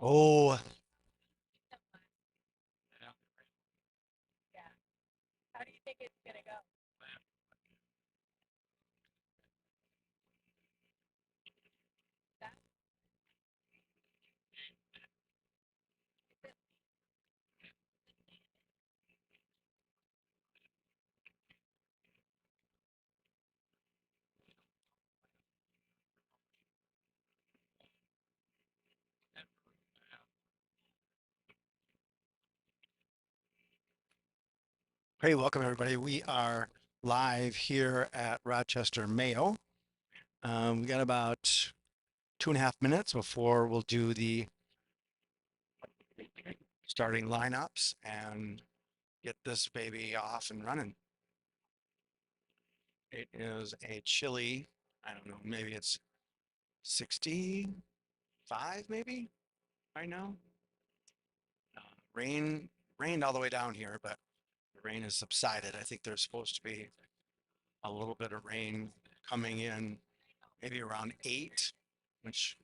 Oh, hey, welcome everybody. We are live here at Rochester, Mayo. We got about 2.5 minutes before we'll do the starting lineups and get this baby off and running. It is a chilly, I don't know, maybe it's 65 maybe right now. Uh, rain, rained all the way down here, but the rain has subsided. I think there's supposed to be a little bit of rain coming in maybe around 8, which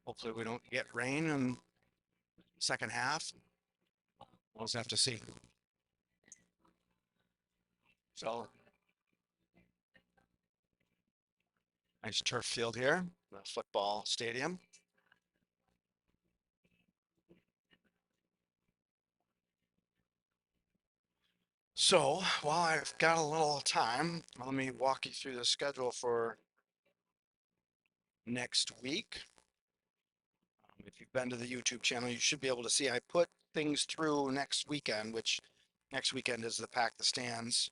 hopefully we don't get rain in the second half. We'll just have to see. So nice turf field here, the football stadium. So while I've got a little time, let me walk you through the schedule for next week. If you've been to the YouTube channel, you should be able to see I put things through next weekend, which next weekend is the Pack the Stands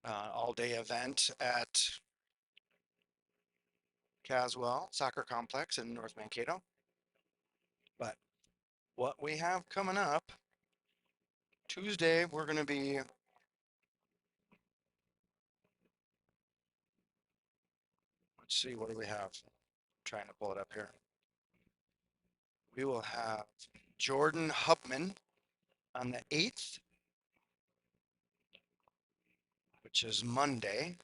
all day event at Caswell Soccer Complex in North Mankato. But what we have coming up Tuesday, we're going to be, let's see, what do we have? I'm trying to pull it up here. We will have Jordan Hubman on the 8th, which is Monday.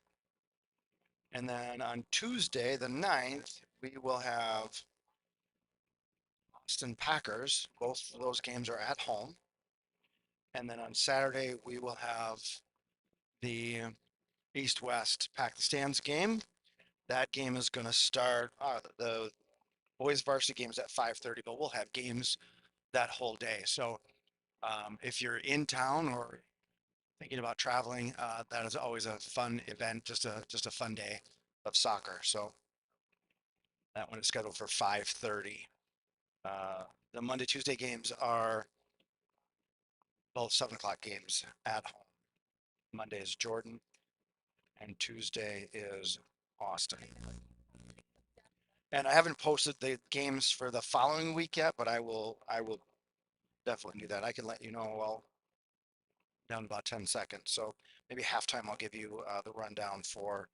And then on Tuesday, the 9th, we will have Austin Packers. Both of those games are at home. And then on Saturday, we will have the East West Pack the Stands game. That game is going to start, the boys varsity games at 5:30, but we'll have games that whole day. So if you're in town or thinking about traveling, that is always a fun event, just a fun day of soccer. So that one is scheduled for 5:30. Uh, the Monday, Tuesday games are both 7 o'clock games at home. Monday is Jordan and Tuesday is Austin. And I haven't posted the games for the following week yet, but I will definitely do that. I can let you know, well, down about 10 seconds. So maybe halftime, I'll give you the rundown for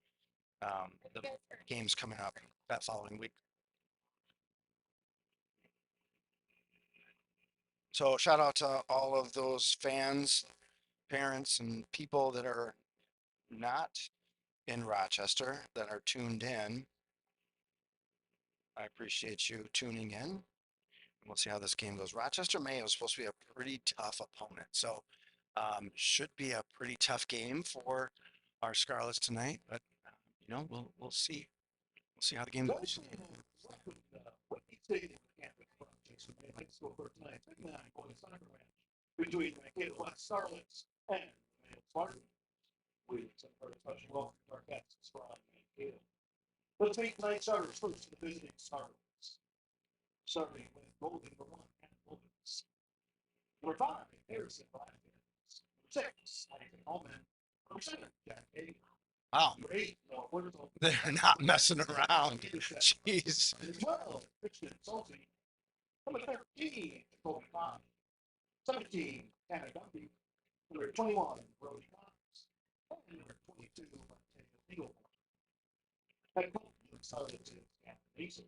the games coming up that following week. So shout out to all of those fans, parents, and people that are not in Rochester that are tuned in. I appreciate you tuning in. We'll see how this game goes. Rochester Mayo is supposed to be a pretty tough opponent, so should be a pretty tough game for our Scarlets tonight. But we'll see. We'll see how the game goes. What do you say to the campus projects would be like school for tonight? Going soccer match between Mankato West Starlets and Mayo Spartans. We for a special welcome to our guests from Mankato. Let's meet tonight's starters first, the visiting Starlets. Starting with goal number 1, Hannah Williams. Number 5, Harrison Blackens. Number 6, Nathan Holman. Number 7, Jack Hagan. Wow, Number 8, Noah Porter's. they're not messing around. Jeez. Number 12, Christian Salty. Number 13, Nicole Pond. 17, Hannah Dumpy. Number 21, Brody Cox. And number 22, Taylor Eagle. Head coach of Starlets is Anthony Mason.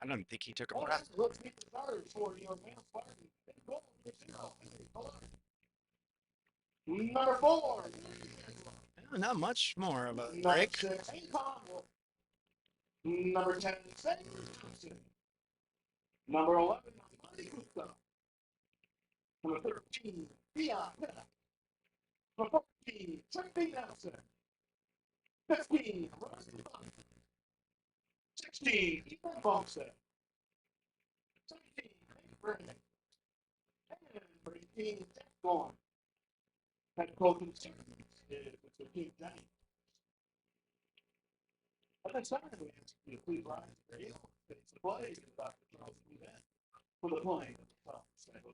I don't think he took a All breath. right, let's meet the starters for your Mayo Spartans. Goal number 0, number 4. Not much more of a Number break. 6, Conwell. Number 10, Sam Johnson. Number 11, Mankato. Number 13, Dion. Number 14, Trinity Nelson. 15, Rochester. 16, Ethan Bumstead. 17, Nate Brennan. And number 18, Jack Gorn. Head coach of the series is Mr. King Johnny. At this time, we ask you to please rise to your heel. Face the play of Dr. Charles Event for the playing of the top Stanley.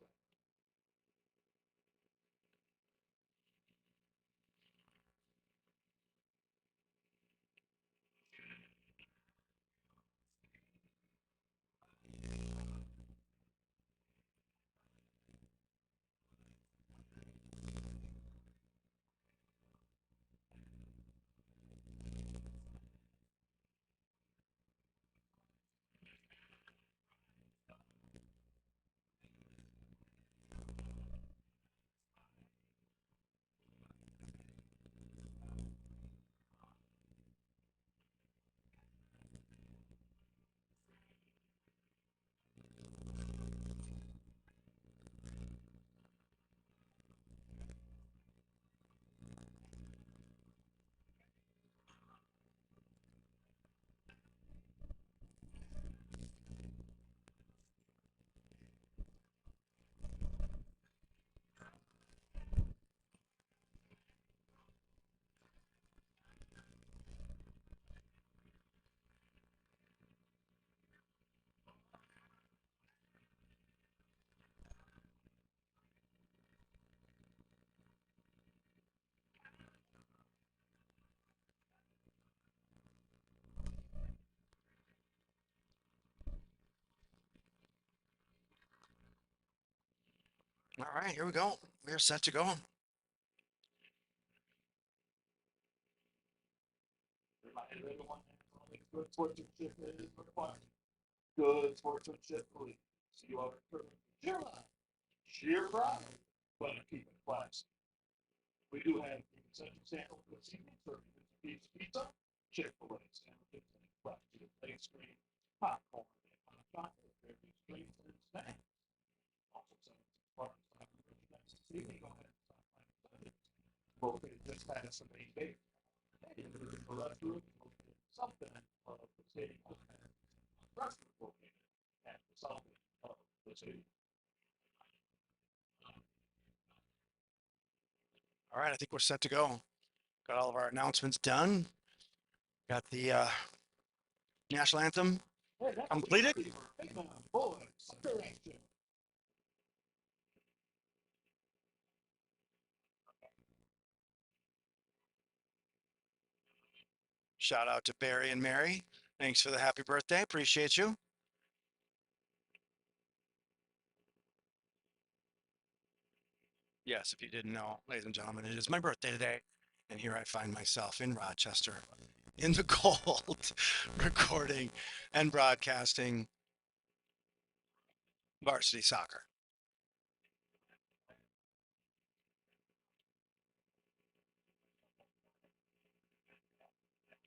All right, here we go. We're set to go. Remind everyone that good sportsmanship is required. Good sportsmanship believes you are encouraged to cheer loud, cheer proud, but keep it classy. We do have concession samples this evening, serving pizza, Chick-fil-A sandwiches, and classy ice cream, popcorn, and hot chocolate, various drinks and snacks. Also, some bars this evening. Go ahead and stop by the Sunday. Located just past the main gate. And the restroom located something of the stadium. Restroom located at the south end of the stadium. All right, I think we're set to go. Got all of our announcements done. Got the national anthem Hey, that's completed. Big man, boys, soccer action. Shout out to Barry and Mary. Thanks for the happy birthday. Appreciate you. Yes, if you didn't know, ladies and gentlemen, it is my birthday today. And here I find myself in Rochester in the cold, recording and broadcasting varsity soccer.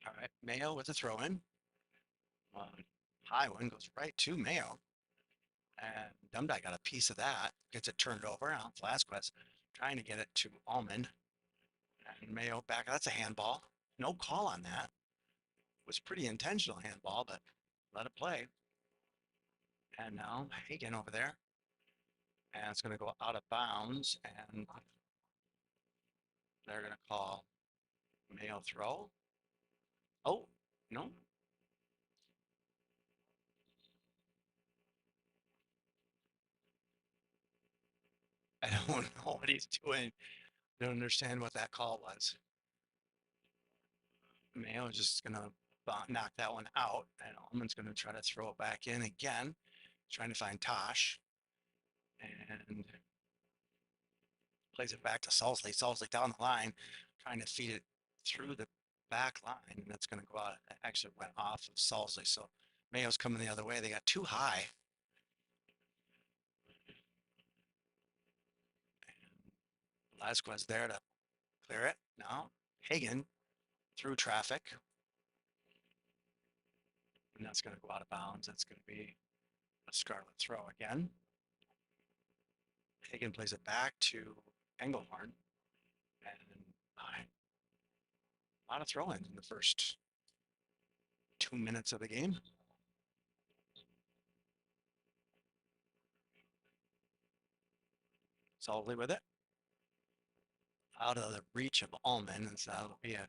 All right, Mayo with a throw in. High one goes right to Mayo. And Dumdai got a piece of that, gets it turned over. Now Velasquez trying to get it to Almond. And Mayo back. That's a handball. No call on that. It was pretty intentional handball, but let it play. And now Hagen over there. And it's going to go out of bounds. And they're going to call Mayo throw. Oh, no. I don't know what he's doing. Don't understand what that call was. Mayo is just going to knock that one out. And Almond's going to try to throw it back in again. Trying to find Tosh. And plays it back to Salsley. Salsley down the line, trying to feed it through the back line, and that's going to go out. It actually went off of Salsley. So Mayo's coming the other way. They got too high. And Velasquez there to clear it. Now Hagen through traffic. And that's going to go out of bounds. That's going to be A Scarlet throw again. Hagen plays it back to Engelhorn. And a lot of throw-ins in the first 2 minutes of the game. Solidly with it. Out of the reach of Allman, and so that'll be a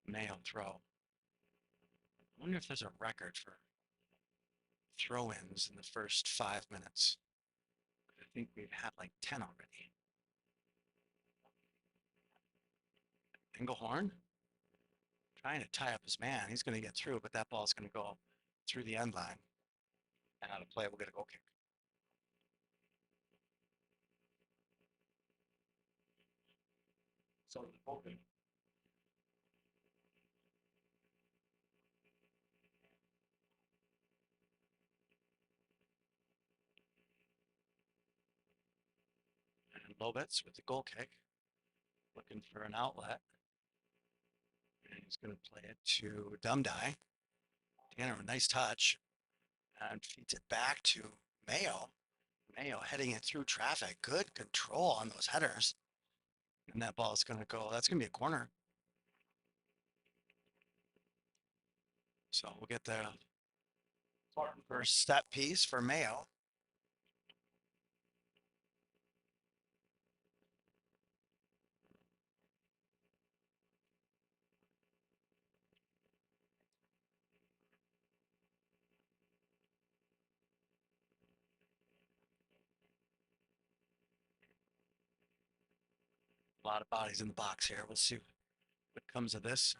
Mayo throw. I wonder if there's a record for throw-ins in the first 5 minutes. I think we've had like 10 already. Engelhorn trying to tie up his man. He's going to get through, but that ball's going to go through the end line. And out of play, we'll get a goal kick. So the open. And Lobetz with the goal kick, looking for an outlet. And he's going to play it to Dumdai. Tanner, a nice touch. And feeds it back to Mayo. Mayo heading it through traffic. Good control on those headers. And that ball is going to go, that's going to be a corner. So we'll get the first step piece for Mayo. A lot of bodies in the box here. We'll see what comes of this.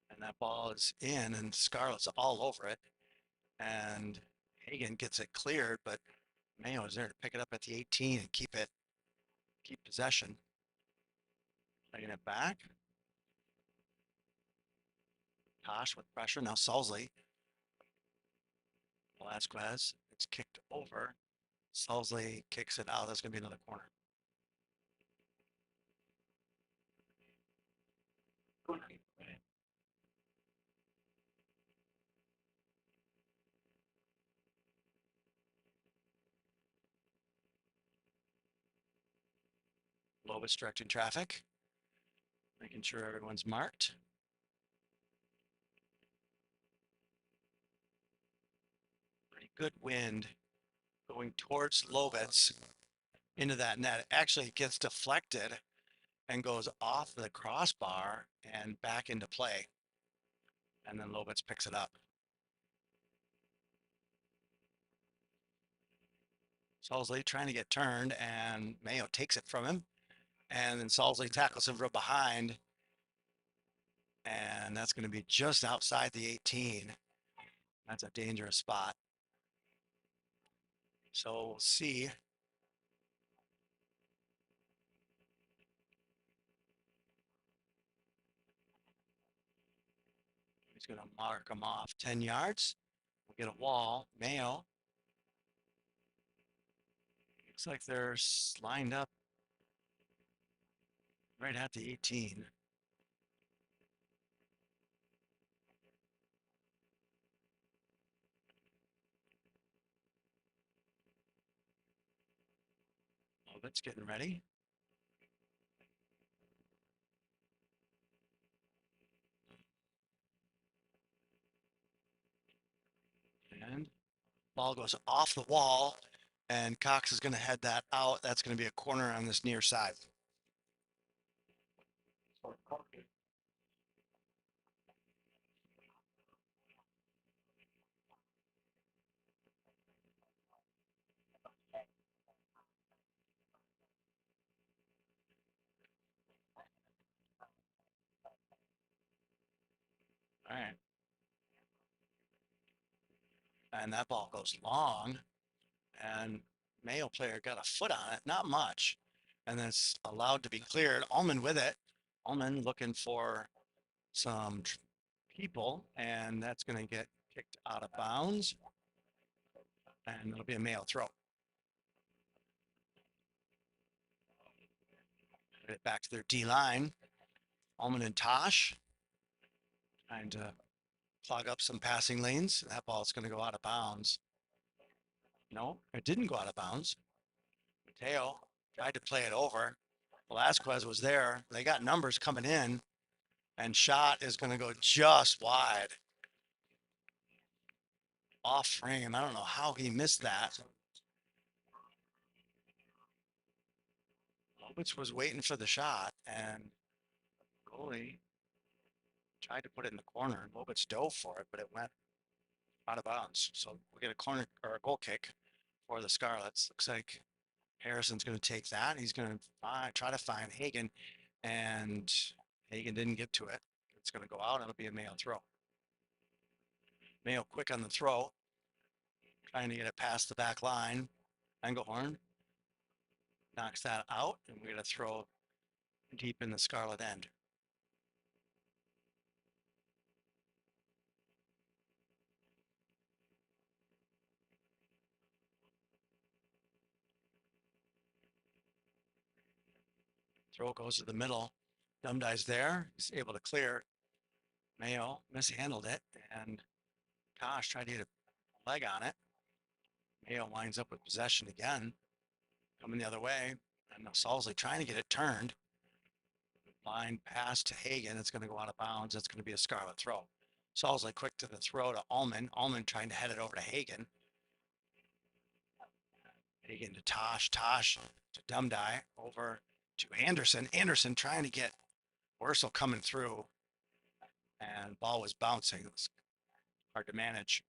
And that ball is in, and Scarlet's all over it. And Hagen gets it cleared, but Mayo is there to pick it up at the 18 and keep possession. Playing it back. Tosh with pressure. Now Salsley. Velasquez. It's kicked over. Salsley kicks it out. That's going to be another corner. Lobus directing traffic. Making sure everyone's marked. Pretty good wind going towards Lovitz into that net. It actually gets deflected and goes off the crossbar and back into play. And then Lovitz picks it up. Salsley trying to get turned, and Mayo takes it from him. And then Salsley tackles him from behind. And that's going to be just outside the 18. That's a dangerous spot. So we'll see. He's going to mark him off 10 yards. We'll get a wall. Mayo. Looks like they're lined up right at the 18. Lovitz getting ready. And ball goes off the wall, and Cox is going to head that out. That's going to be a corner on this near side. All right. And that ball goes long, and Mayo player got a foot on it, not much. And then it's allowed to be cleared. Allman with it. Allman looking for some people, and that's going to get kicked out of bounds. And it'll be a Mayo throw. Get it back to their D line. Allman and Tosh trying to clog up some passing lanes. That ball is going to go out of bounds. No, it didn't go out of bounds. Mateo tried to play it over. Velasquez was there. They got numbers coming in, and shot is going to go just wide. Off frame. I don't know how he missed that. Lobitz was waiting for the shot, and goalie tried to put it in the corner. Lobitz dove for it, but it went out of bounds. So we get a corner or a goal kick for the Scarlets. Looks like Harrison's going to take that. He's going to try to find Hagen, and Hagen didn't get to it. It's going to go out. It'll be a Mayo throw. Mayo quick on the throw, trying to get it past the back line. Engelhorn knocks that out, and we're going to throw deep in the Scarlet end. Throw goes to the middle. Dumdie's there. He's able to clear. Mayo mishandled it, and Tosh tried to get a leg on it. Mayo winds up with possession again, coming the other way. And Salsley trying to get it turned. Line pass to Hagen. It's going to go out of bounds. It's going to be a Scarlet throw. Salsley quick to the throw to Allman. Allman trying to head it over to Hagen. Hagen to Tosh. Tosh to Dumdie. Over to Anderson. Anderson trying to get Wursel coming through. And ball was bouncing. It was hard to manage.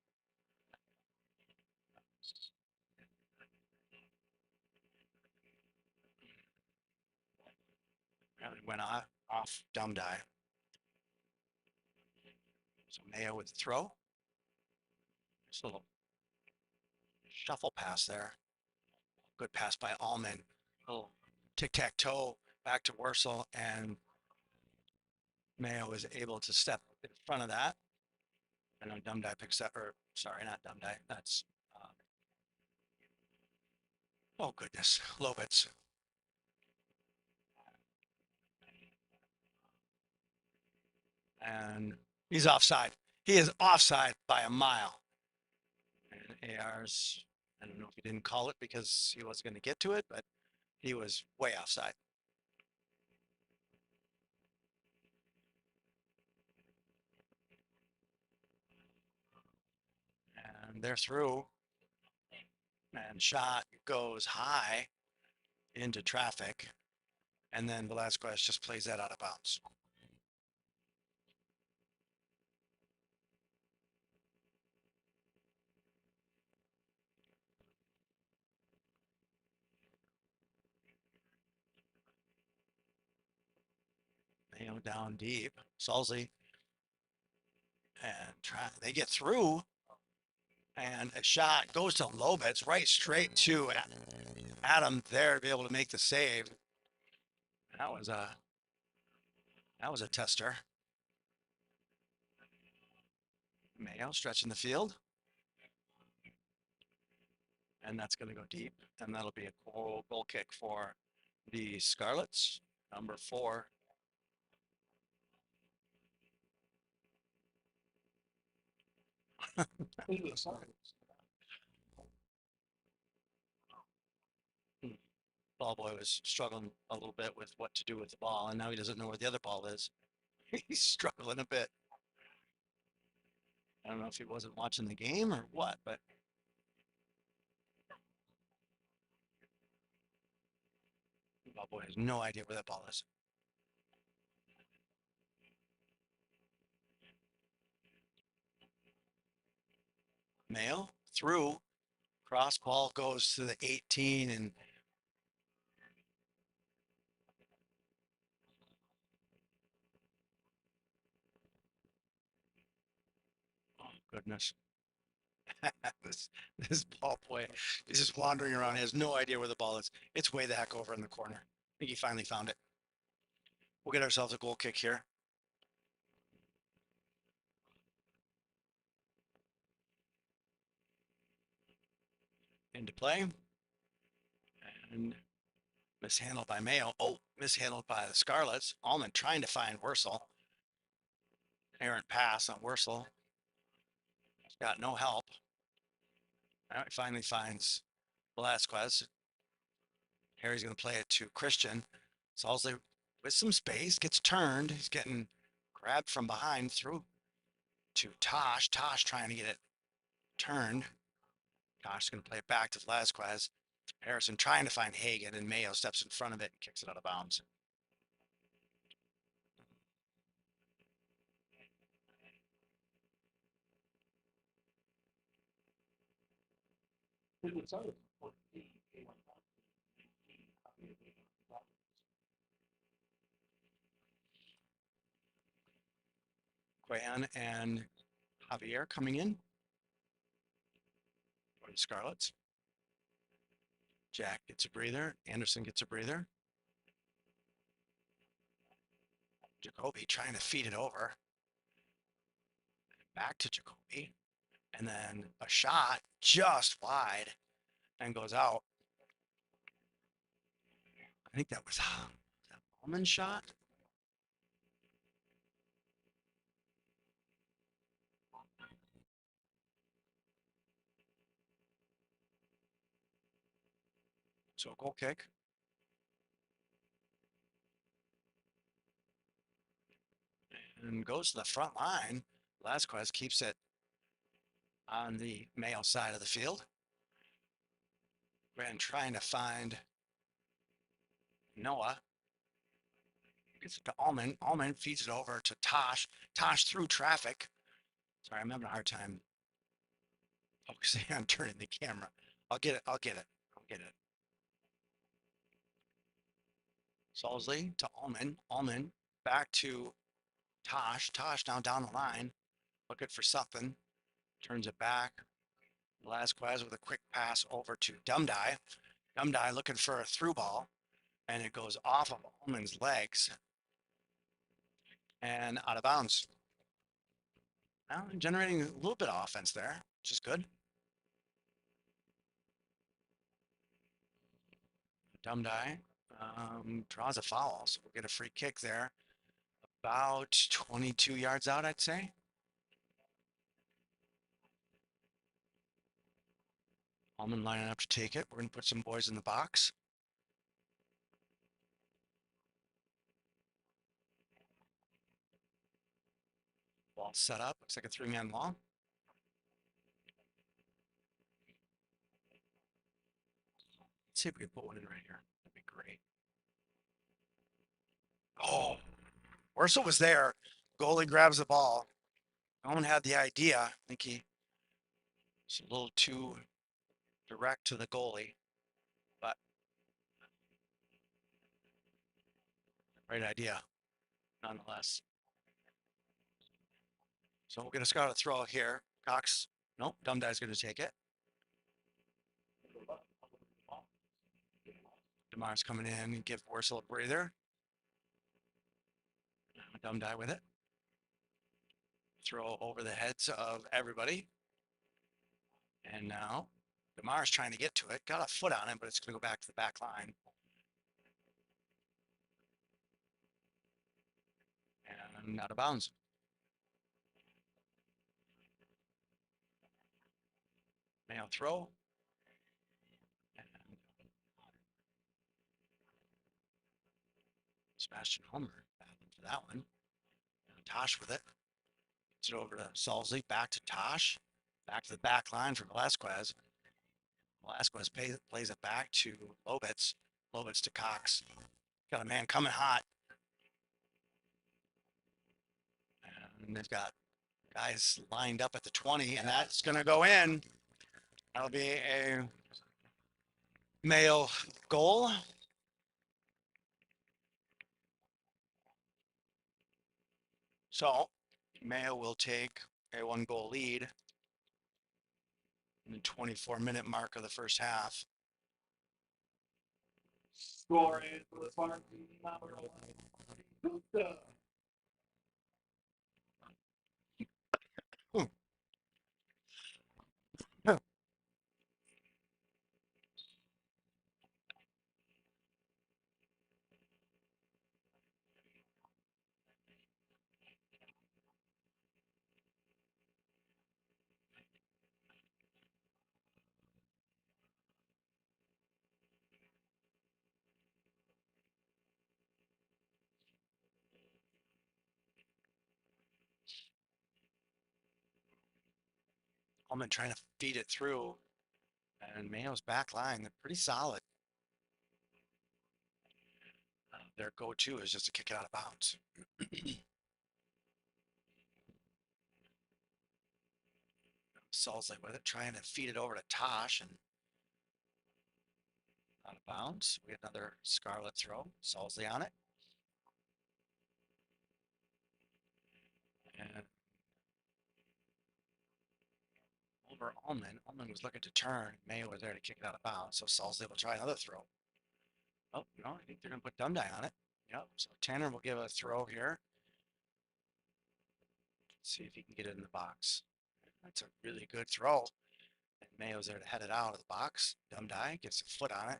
Really went off Dumdie. So Mayo with the throw. Just a little shuffle pass there. Good pass by Allman. Little tic-tac-toe back to Wursel, and Mayo is able to step in front of that. I know Dumdie picks up, or sorry, not Dumdie. That's, oh goodness, Lobitz. And he's offside. He is offside by a mile. And AR's, I don't know if he didn't call it because he wasn't going to get to it, but he was way offside. And they're through. And shot goes high into traffic. And then Velasquez just plays that out of bounds. Mayo down deep. Salsey and they get through, and a shot goes to Lobitz right straight to Adam there to be able to make the save. That was a tester. Mayo stretching the field, and that's going to go deep, and that'll be a goal kick for the Scarlets. Number 4. Ball boy was struggling a little bit with what to do with the ball, and now he doesn't know where the other ball is. He's struggling a bit. I don't know if he wasn't watching the game or what, but ball boy has no idea where that ball is. Mayo through, cross ball goes to the 18, and oh goodness. this this ball boy is just wandering around. He has no idea where the ball is. It's way the heck over in the corner. I think he finally found it. We'll get ourselves a goal kick here. Into play. And mishandled by Mayo. Oh, mishandled by the Scarlets. Allman trying to find Wursel. Errant pass on Wursel. Got no help. Finally finds Velasquez. Harry's going to play it to Christian. Salsley with some space gets turned. He's getting grabbed from behind through to Tosh. Tosh trying to get it turned. Tosh is going to play it back to Velasquez. Harrison trying to find Hagan, and Mayo steps in front of it and kicks it out of bounds. Quayan and Javier coming in for the Scarlets. Jack gets a breather. Anderson gets a breather. Jacoby trying to feed it over. Back to Jacoby. And then a shot just wide and goes out. I think that was that Bowman's shot. So goal kick. And goes to the front line. Velasquez keeps it on the Mayo side of the field. And trying to find Noah. Gets it to Allman. Allman feeds it over to Tosh. Tosh through traffic. Sorry, I'm having a hard time focusing on turning the camera. I'll get it. I'll get it. I'll get it. Salsley to Allman. Allman back to Tosh. Tosh now down the line. Looking for something. Turns it back. Velasquez with a quick pass over to Dumdye. Dumdye looking for a through ball. And it goes off of Allman's legs and out of bounds. Now generating a little bit of offense there, which is good. Dumdye draws a foul, so we'll get a free kick there. About 22 yards out, I'd say. Allman lining up to take it. We're going to put some boys in the box. Ball set up. Looks like a three-man wall. Let's see if we can put one in right here. That'd be great. Oh, Ursa was there. Goalie grabs the ball. Owen had the idea. I think he was a little too direct to the goalie, but great idea nonetheless. So we're going to scout a throw here. Cox, nope, Dumdye's going to take it. DeMar's coming in and give Worsel a breather. Dumdye with it. Throw over the heads of everybody. And now DeMar's trying to get to it. Got a foot on it, but it's going to go back to the back line. And out of bounds. Mayo throw. And Sebastian Homer for that one. And Tosh with it. Gets it over to Salsley. Back to Tosh. Back to the back line for Velasquez. Velasquez plays it back to Lobitz. Lobitz to Cox. Got a man coming hot. And they've got guys lined up at the 20, and that's going to go in. That'll be a Mayo goal. So Mayo will take a 1-goal lead in the 24-minute mark of the first half. Scoring for the Varsity number 11. Allman trying to feed it through, and Mayo's back line, they're pretty solid. Their go-to is just to kick it out of bounds. Salsley with it, trying to feed it over to Tosh and out of bounds. We get another Scarlet throw. Salsley on it. And over Allman. Allman was looking to turn. Mayo was there to kick it out of bounds. So Salsley will try another throw. Oh, no, I think they're going to put Dumdye on it. Yep. So Tanner will give a throw here. See if he can get it in the box. That's a really good throw. And Mayo's there to head it out of the box. Dumdye gets a foot on it.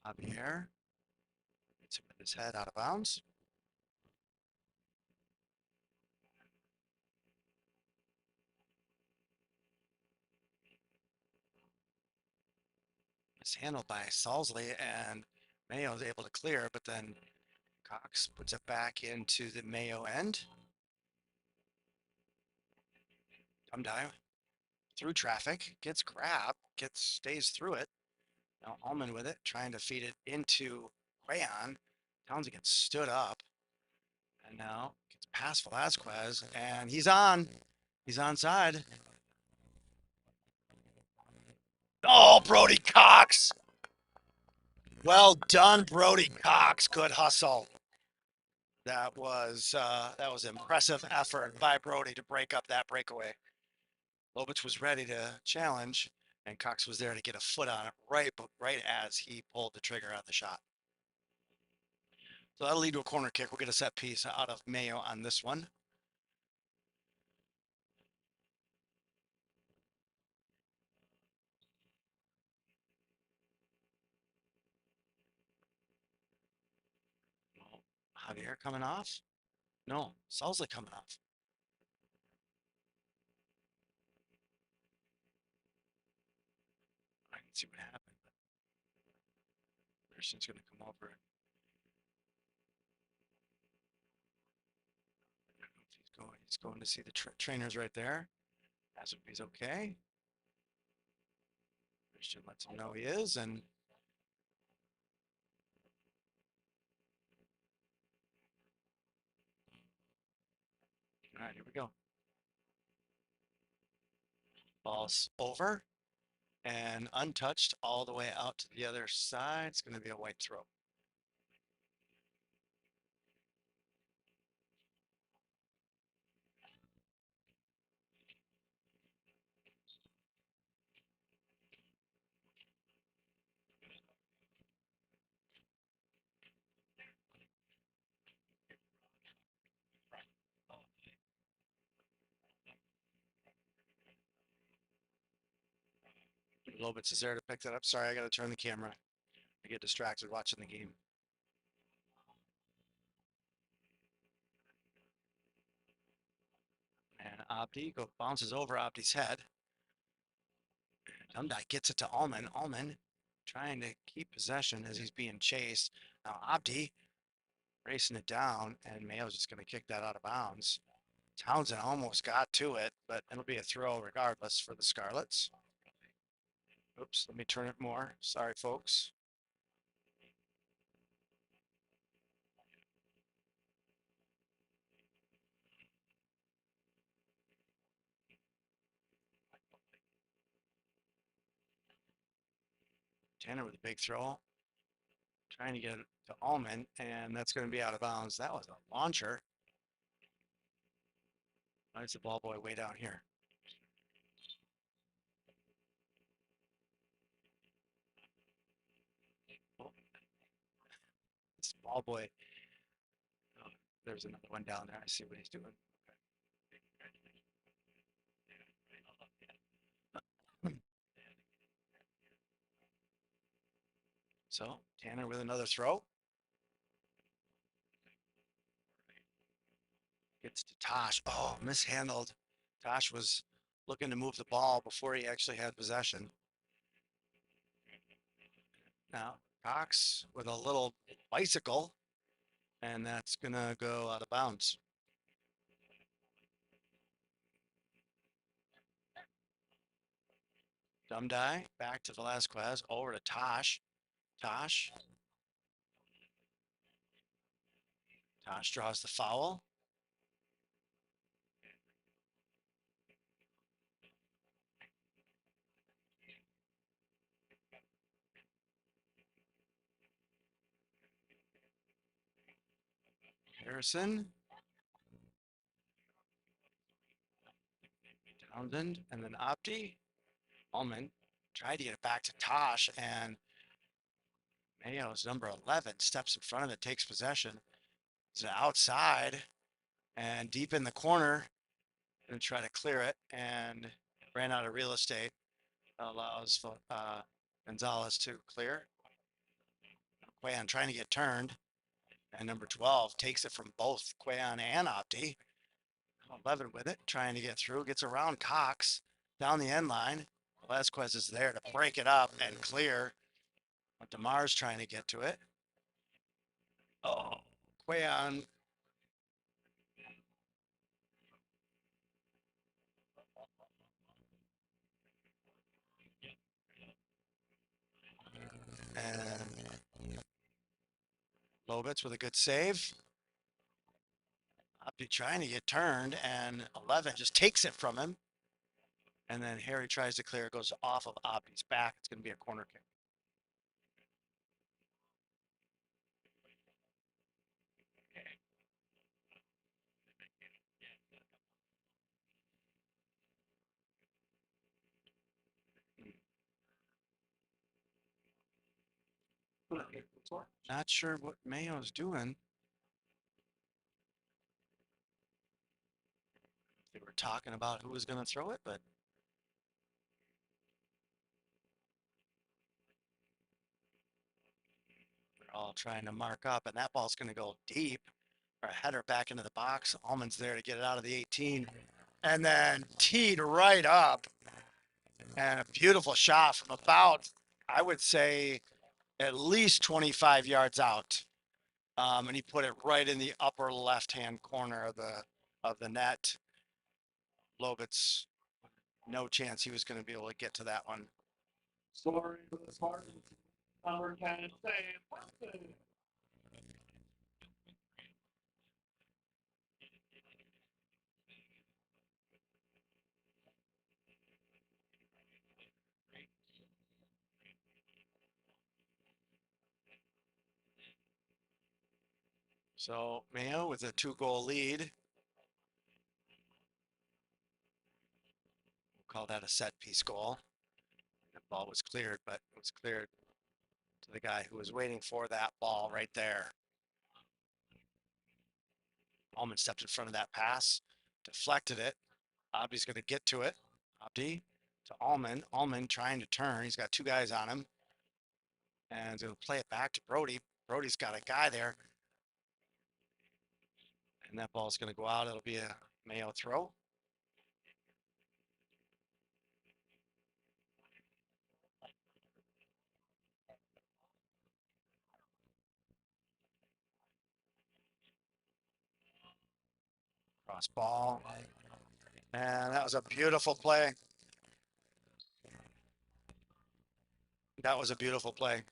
Javier hits it with his head out of bounds. It's handled by Salsley, and Mayo is able to clear, but then Cox puts it back into the Mayo end. Dumdye through traffic, gets grabbed, stays through it. Now Allman with it, trying to feed it into Rayon. Townsend gets stood up, and now gets past Velasquez, and he's on. He's onside. Oh, Brody Cox. Well done, Brody Cox. Good hustle. That was impressive effort by Brody to break up that breakaway. Lobich was ready to challenge, and Cox was there to get a foot on it right as he pulled the trigger on the shot. So that'll lead to a corner kick. We'll get a set piece out of Mayo on this one. Javier coming off? No, Salsley coming off. I can see what happened. Christian's going to come over. I don't know if he's going. He's going to see the trainers right there. Ask if he's okay. Christian lets him know he is, and all right, here we go. Ball's over and untouched all the way out to the other side. It's going to be a white throw. Lobitz is there to pick that up. Sorry, I got to turn the camera. I get distracted watching the game. And Abdi bounces over Abdi's head. Dumdye gets it to Allman. Allman trying to keep possession as he's being chased. Now Abdi racing it down, and Mayo's just going to kick that out of bounds. Townsend almost got to it, but it'll be a throw regardless for the Scarlets. Oops, let me turn it more. Sorry, folks. Tanner with a big throw. Trying to get it to Allman, and that's going to be out of bounds. That was a launcher. Why is the ball boy way down here? Oh, this ball boy. Oh, there's another one down there. I see what he's doing. So Tanner with another throw. Gets to Tosh. Oh, mishandled. Tosh was looking to move the ball before he actually had possession. Now Cox with a little bicycle, and that's gonna go out of bounds. Dumdai back to Velasquez, over to Tosh. Tosh. Tosh draws the foul. Harrison. Townsend, and then Opti. Ullman tried to get it back to Tosh, and Mayo's number 11 steps in front of it, takes possession. It's outside and deep in the corner, and try to clear it, and ran out of real estate. Allows Gonzalez to clear. Quayon trying to get turned, and number 12 takes it from both Quayon and Opti. 11 with it, trying to get through, gets around Cox down the end line. Velasquez is there to break it up and clear. But DeMar's trying to get to it. Oh, Quayon. And Lovitz with a good save. Opti trying to get turned, and 11 just takes it from him. And then Harry tries to clear, it goes off of Opti's back. It's going to be a corner kick. Not sure what Mayo's doing. They were talking about who was going to throw it, but they're all trying to mark up, and that ball's going to go deep. Or a header back into the box. Allman's there to get it out of the 18, and then teed right up. And a beautiful shot from about, I would say, at least 25 yards out. And he put it right in the upper left-hand corner of the net. Lovitz, no chance he was going to be able to get to that one. Scoring for the Spartans, number 10, Sam Wilson. So Mayo with a 2-goal lead. We'll call that a set piece goal. The ball was cleared, but it was cleared to the guy who was waiting for that ball right there. Allman stepped in front of that pass, deflected it. Abdi's going to get to it. Abdi to Allman. Allman trying to turn. He's got two guys on him. And he's going to play it back to Brody. Brody's got a guy there. And that ball's going to go out. It'll be a Mayo throw. Cross ball. And that was a beautiful play. That was a beautiful play.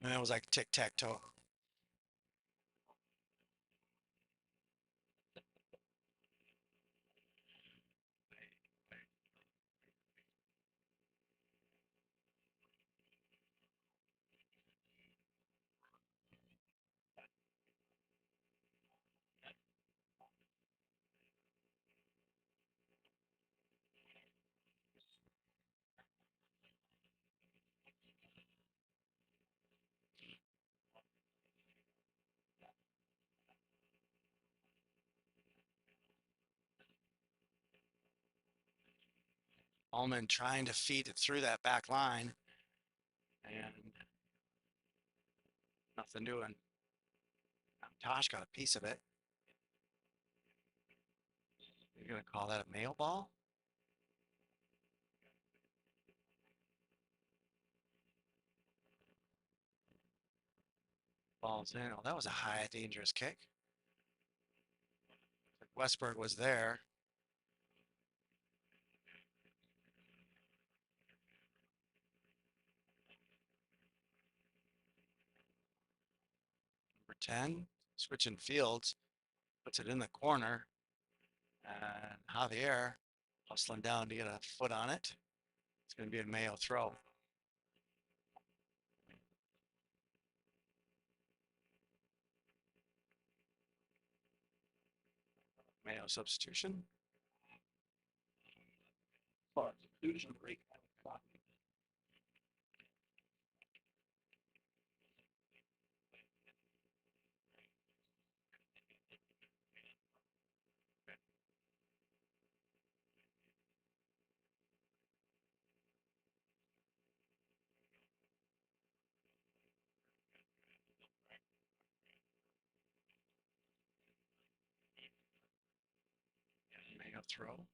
And it was like tic-tac-toe. Allman trying to feed it through that back line. And nothing doing. Tosh got a piece of it. You're going to call that a Mayo ball? Ball's in. Oh, that was a high, dangerous kick. Westberg was there. 10, switching fields, puts it in the corner, and Javier hustling down to get a foot on it. It's going to be a Mayo throw. Mayo substitution. Substitution break. Mayo throw.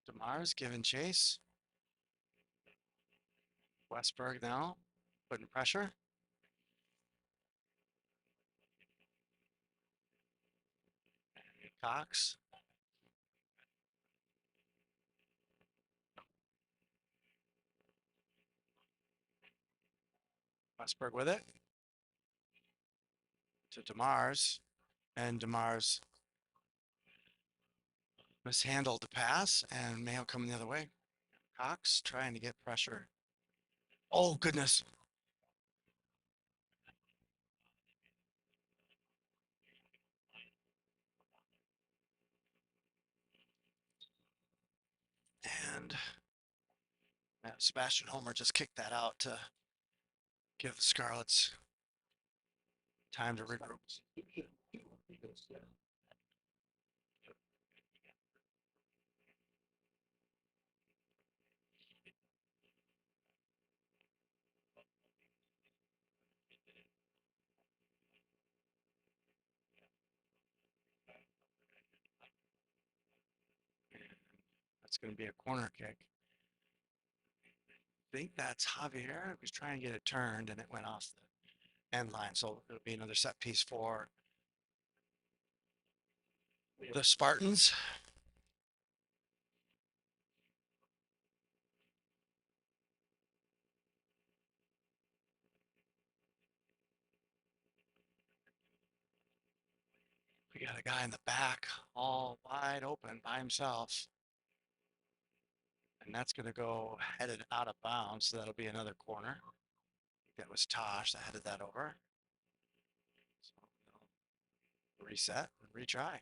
DeMars giving chase. Westberg now putting pressure. Cox. Westberg with it. To DeMars. And DeMars mishandled the pass, and Mayo coming the other way. Cox trying to get pressure. Oh, goodness. And Sebastian Homer just kicked that out to give the Scarlets time to regroup. That's going to be a corner kick. I think that's Javier. He was trying to get it turned, and it went off the end line. So it'll be another set piece for the Spartans. We got a guy in the back all wide open by himself. And that's going to go headed out of bounds. So that'll be another corner. That was Tosh that headed that over. So reset and retry.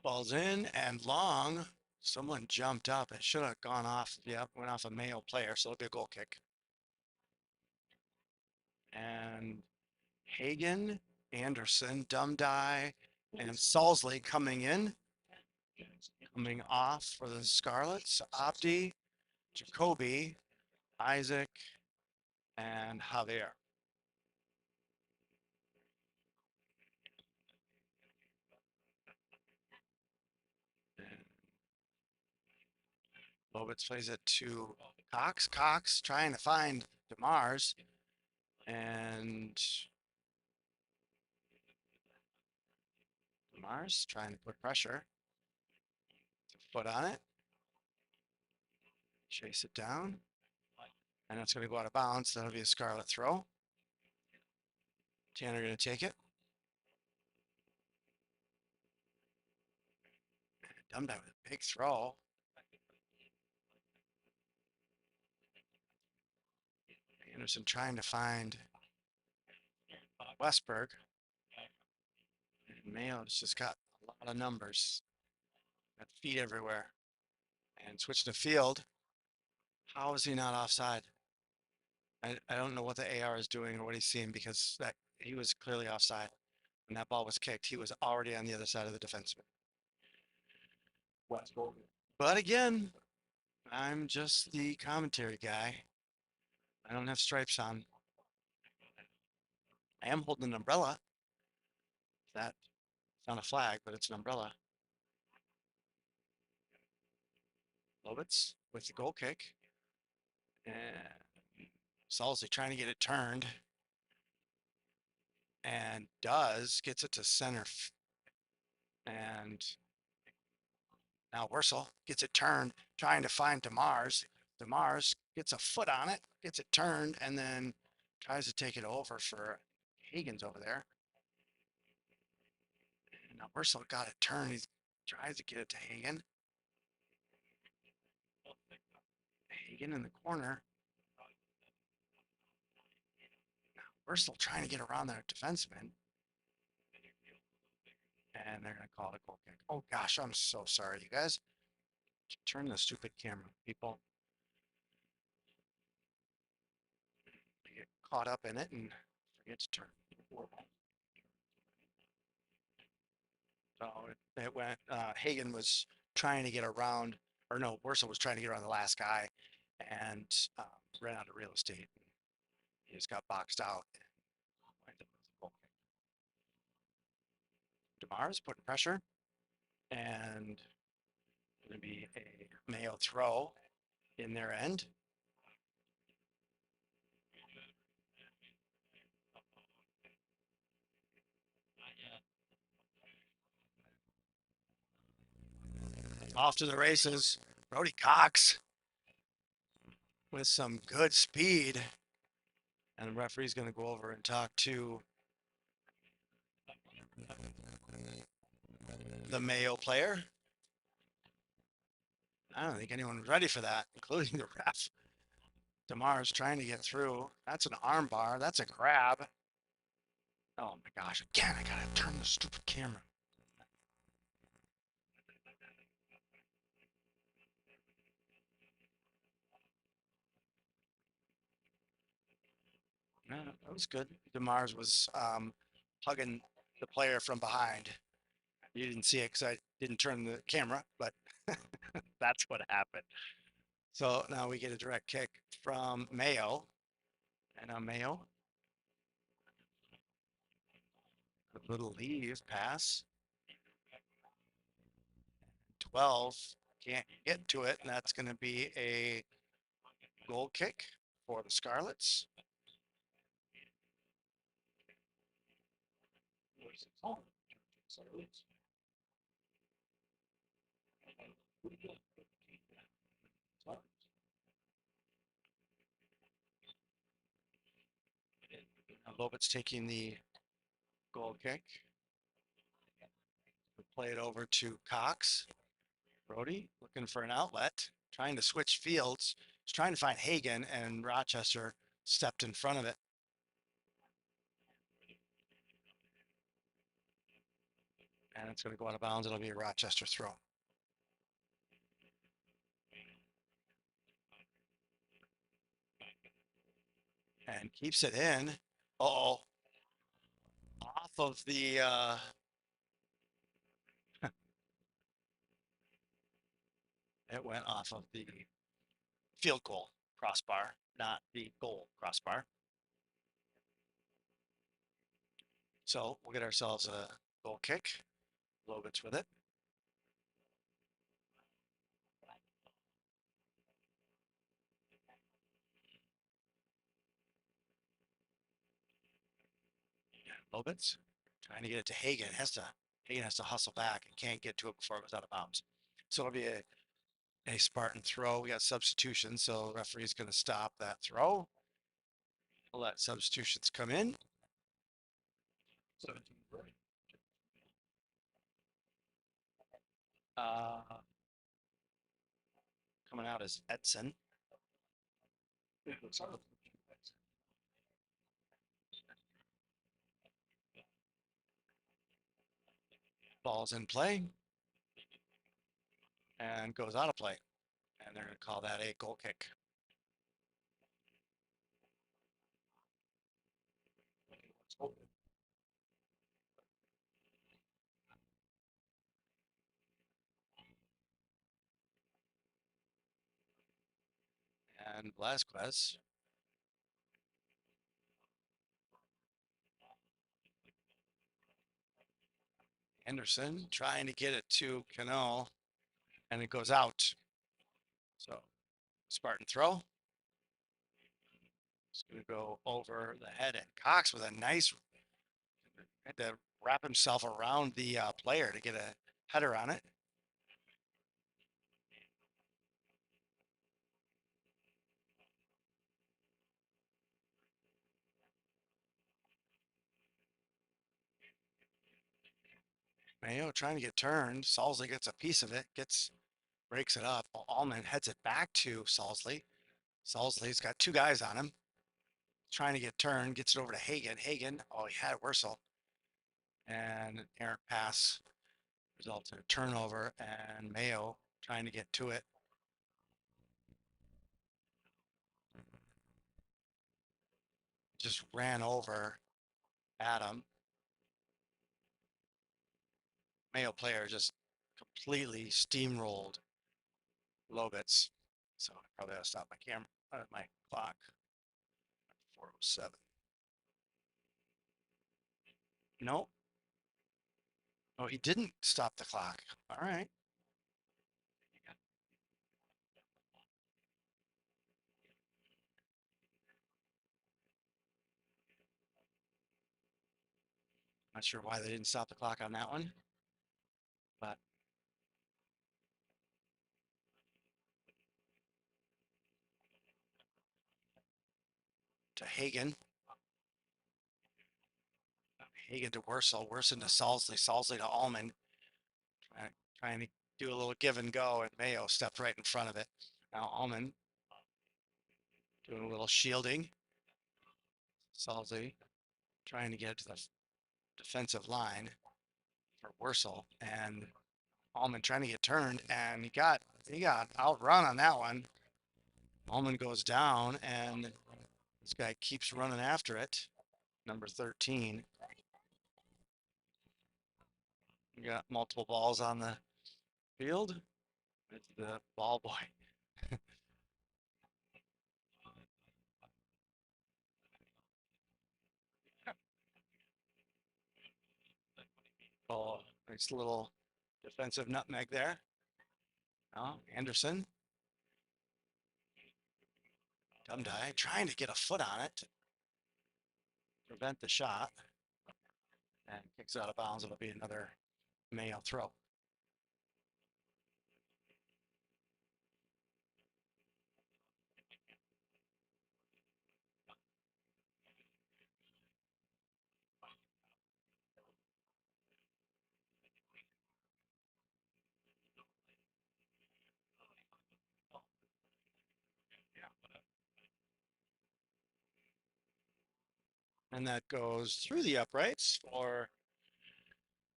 Ball's in and long. Someone jumped up. It should have gone off. Yep, went off a Mayo player. So it'll be a goal kick. And Hagen, Anderson, Dumdye, and Salsley coming in. Coming off for the Scarlets. Abdi, Jacoby, Isaac, and Javier. Lobitz plays it to Cox. Cox trying to find DeMars. And DeMars trying to put pressure. Foot on it. Chase it down. And it's going to go out of bounds. That'll be a Scarlet throw. Tanner going to take it. Dumdye with a big throw. Anderson trying to find Westberg. And Mayo's just got a lot of numbers. Got feet everywhere. And switching the field. How is he not offside? I don't know what the AR is doing or what he's seeing because that he was clearly offside. When that ball was kicked, he was already on the other side of the defenseman. But again, I'm just the commentary guy. I don't have stripes on. I am holding an umbrella. That it's not a flag, but it's an umbrella. Lovitz with the goal kick. And Salzy trying to get it turned. And gets it to center. And now Wursel gets it turned, trying to find Demars. Demars gets a foot on it, gets it turned, and then tries to take it over for Hagen's over there. And now Wursel got it turned. He tries to get it to Hagen. Hagen in the corner. Wursel trying to get around their defenseman. And they're going to call it a goal kick. Oh gosh, I'm so sorry, you guys. Turn the stupid camera, people. I get caught up in it and forget to turn. So it went. Hagen was trying to get around, or no, Wursel was trying to get around the last guy, and uh, ran out of real estate. He just got boxed out. Demar's putting pressure, and going to be a Mayo throw in their end. Off to the races, Brody Cox with some good speed. And the referee's going to go over and talk to the Mayo player. I don't think anyone was ready for that, including the ref. Demar's trying to get through. That's an arm bar. That's a grab. Oh my gosh. Again, I gotta turn the stupid camera. No, that was good. Demar's was hugging the player from behind. You didn't see it because I didn't turn the camera, but that's what happened. So now we get a direct kick from Mayo. And now Mayo, a little leave pass. 12 can't get to it, and that's going to be a goal kick for the Scarlets. Lovitz taking the goal kick. Play it over to Cox. Brody looking for an outlet, trying to switch fields. He's trying to find Hagen, and Rochester stepped in front of it. And it's going to go out of bounds. It'll be a Rochester throw. And keeps it in. Uh-oh. Off of the it went off of the field goal crossbar, not the goal crossbar. So we'll get ourselves a goal kick. Lovitz with it. Lovitz trying to get it to Hagen. Hagen has to hustle back and can't get to it before it goes out of bounds. So it'll be a Spartan throw. We got substitution, so the referee's going to stop that throw. We'll let substitutions come in. 17 right. Uh, coming out is Edson. Ball's in play and goes out of play. And they're going to call that a goal kick. And Velasquez Anderson trying to get it to Cano, and it goes out. So Spartan throw. It's going to go over the head, and Cox with a nice, had to wrap himself around the player to get a header on it. Mayo trying to get turned. Salsley gets a piece of it, breaks it up. Allman heads it back to Salsley. Salsley's got two guys on him, trying to get turned, gets it over to Hagen. Hagen, oh, he had Wursel. And an errant pass results in a turnover, and Mayo trying to get to it. Just ran over Adam. Mayo player just completely steamrolled Lobitz. So I probably ought to stop my camera, my clock. 4:07. No. Oh, he didn't stop the clock. All right. Not sure why they didn't stop the clock on that one, but to Hagen. Hagen to Wursel. Wursel to Salsley. Salsley to Allman. Trying to do a little give and go, and Mayo stepped right in front of it. Now Allman doing a little shielding. Salsley trying to get to the defensive line for Wursel, and Allman trying to get turned, and he got outrun on that one. Allman goes down, and this guy keeps running after it. Number 13. We got multiple balls on the field. It's the ball boy. Oh, nice little defensive nutmeg there. Oh, Anderson. Dumdye trying to get a foot on it to prevent the shot, and kicks out of bounds. It'll be another Mayo throw. And that goes through the uprights for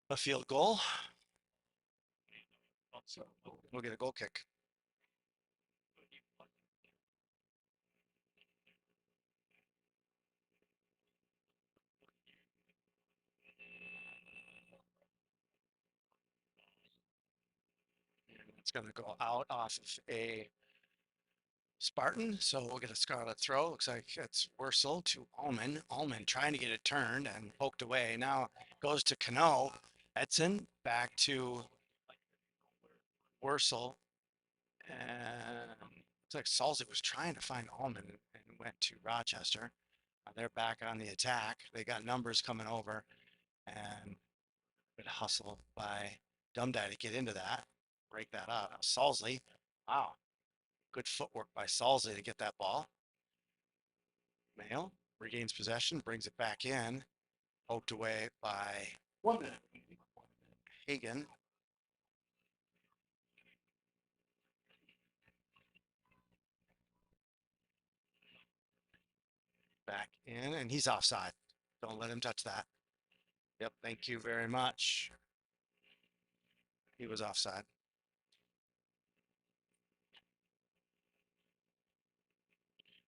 a field goal. So we'll get a goal kick. It's going to go out off of a Spartan, so we'll get a scarlet throw. Looks like it's Wursel to Allman. Allman trying to get it turned and poked away. Now goes to Cano. Edson back to Wursel. And it's like Salzy was trying to find Allman and went to Rochester. They're back on the attack. They got numbers coming over, and good hustle by Dumdye to get into that, break that out. Salsley, wow, good footwork by Salsley to get that ball. Mayo regains possession, brings it back in, poked away by 1 minute. Hagen. Back in, and he's offside. Don't let him touch that. Yep, thank you very much. He was offside.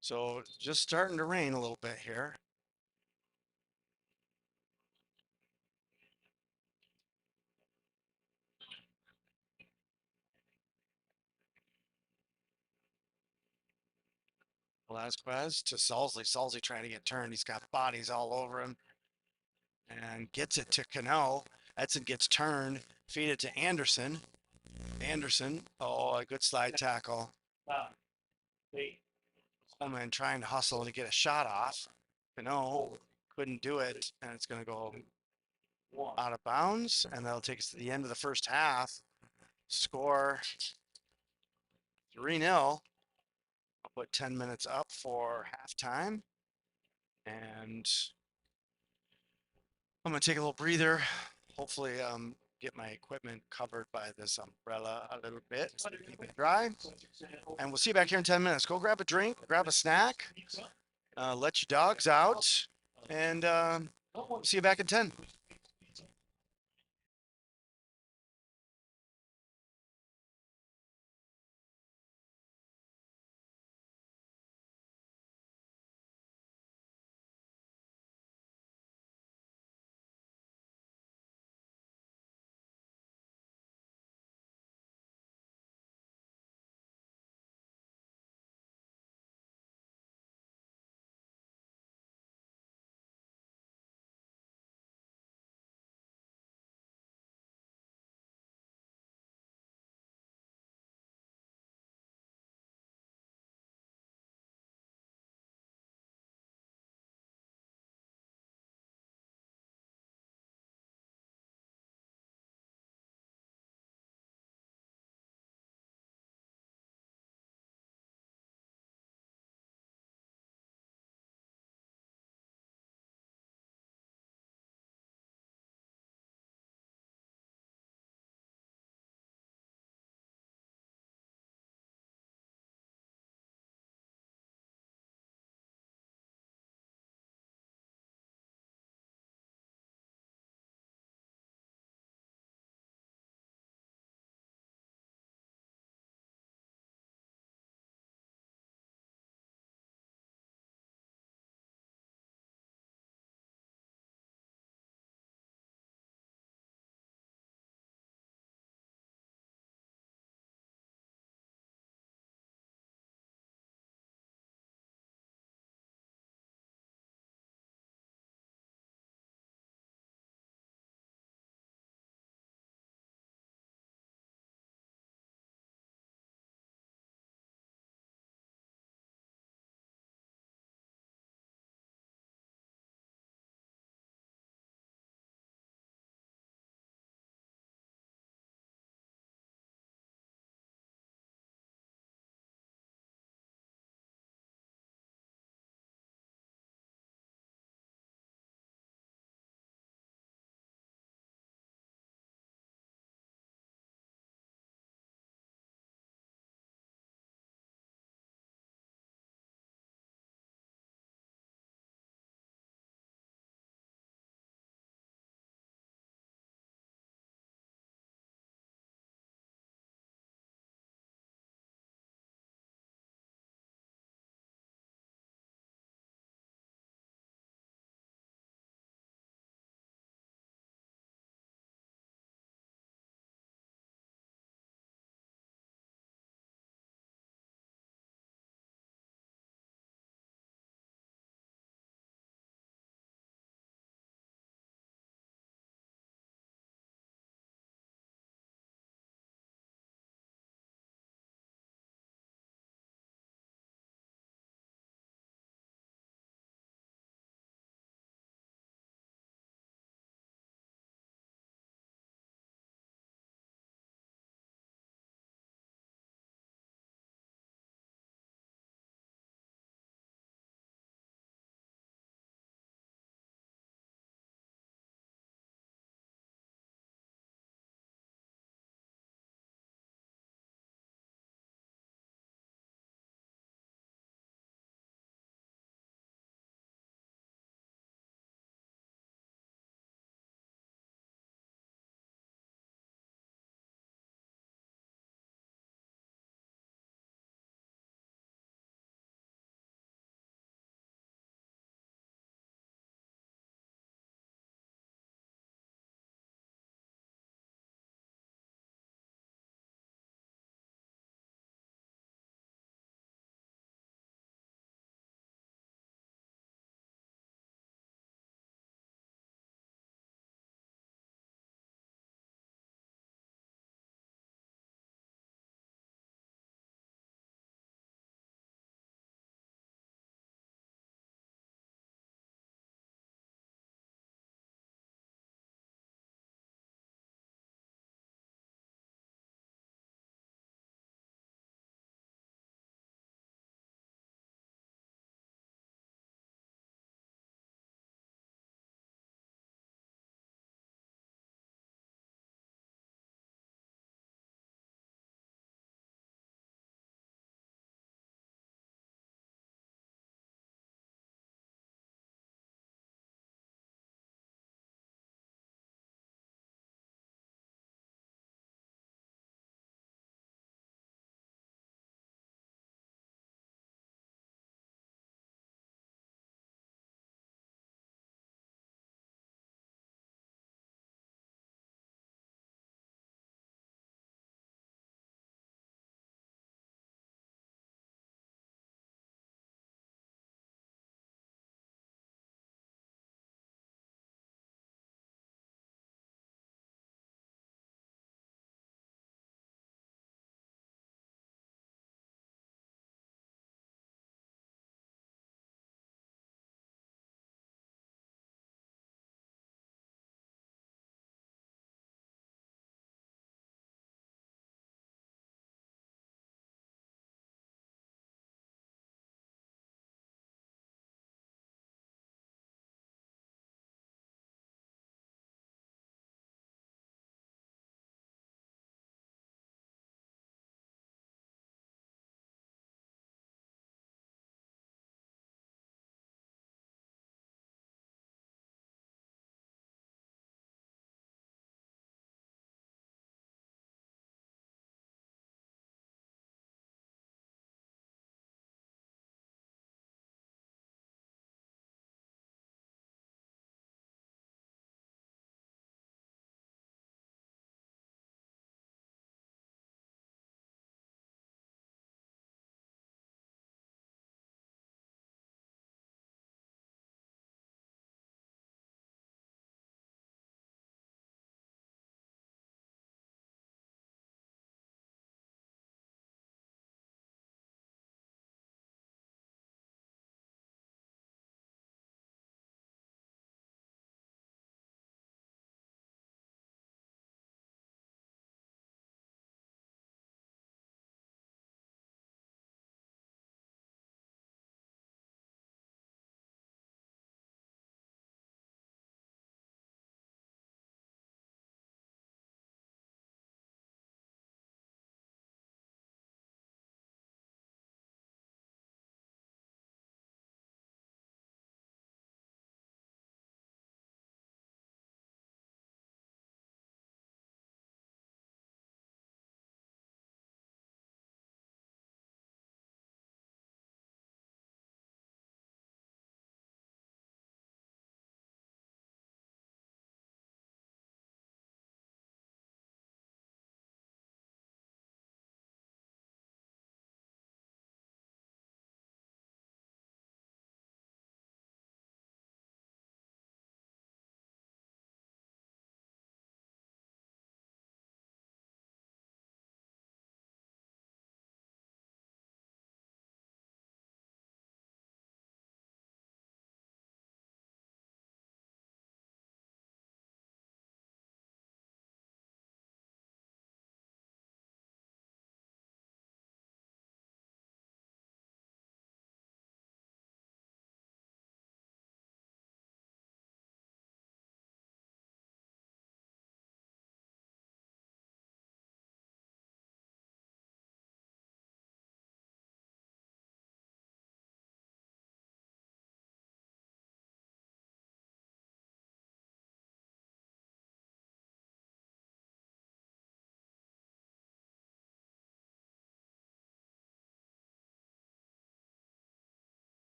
So just starting to rain a little bit here. Velasquez to Salsley. Salsley trying to get turned. He's got bodies all over him and gets it to Cano. Edson gets turned. Feed it to Anderson. Anderson. Oh, a good slide tackle. They. Coleman trying to hustle to get a shot off. But no, couldn't do it. And it's going to go out of bounds. And that'll take us to the end of the first half. Score 3-0. I'll put 10 minutes up for halftime. And I'm going to take a little breather. Hopefully, get my equipment covered by this umbrella a little bit to keep it dry. And we'll see you back here in 10 minutes. Go grab a drink, grab a snack, let your dogs out, and see you back in 10.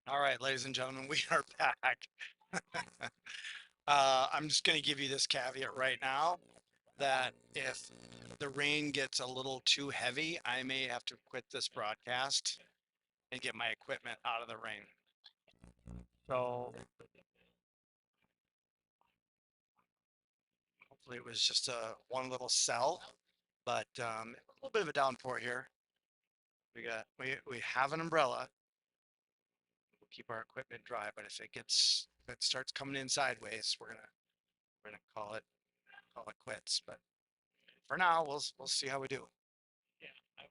All right, ladies and gentlemen, we are back. I'm just going to give you this caveat right now that if the rain gets a little too heavy, I may have to quit this broadcast and get my equipment out of the rain. So hopefully it was just one little cell, but a little bit of a downpour here. We have an umbrella. We'll keep our equipment dry, but if it starts coming in sideways, we're gonna call it quits. But for now, we'll see how we do. Yeah, I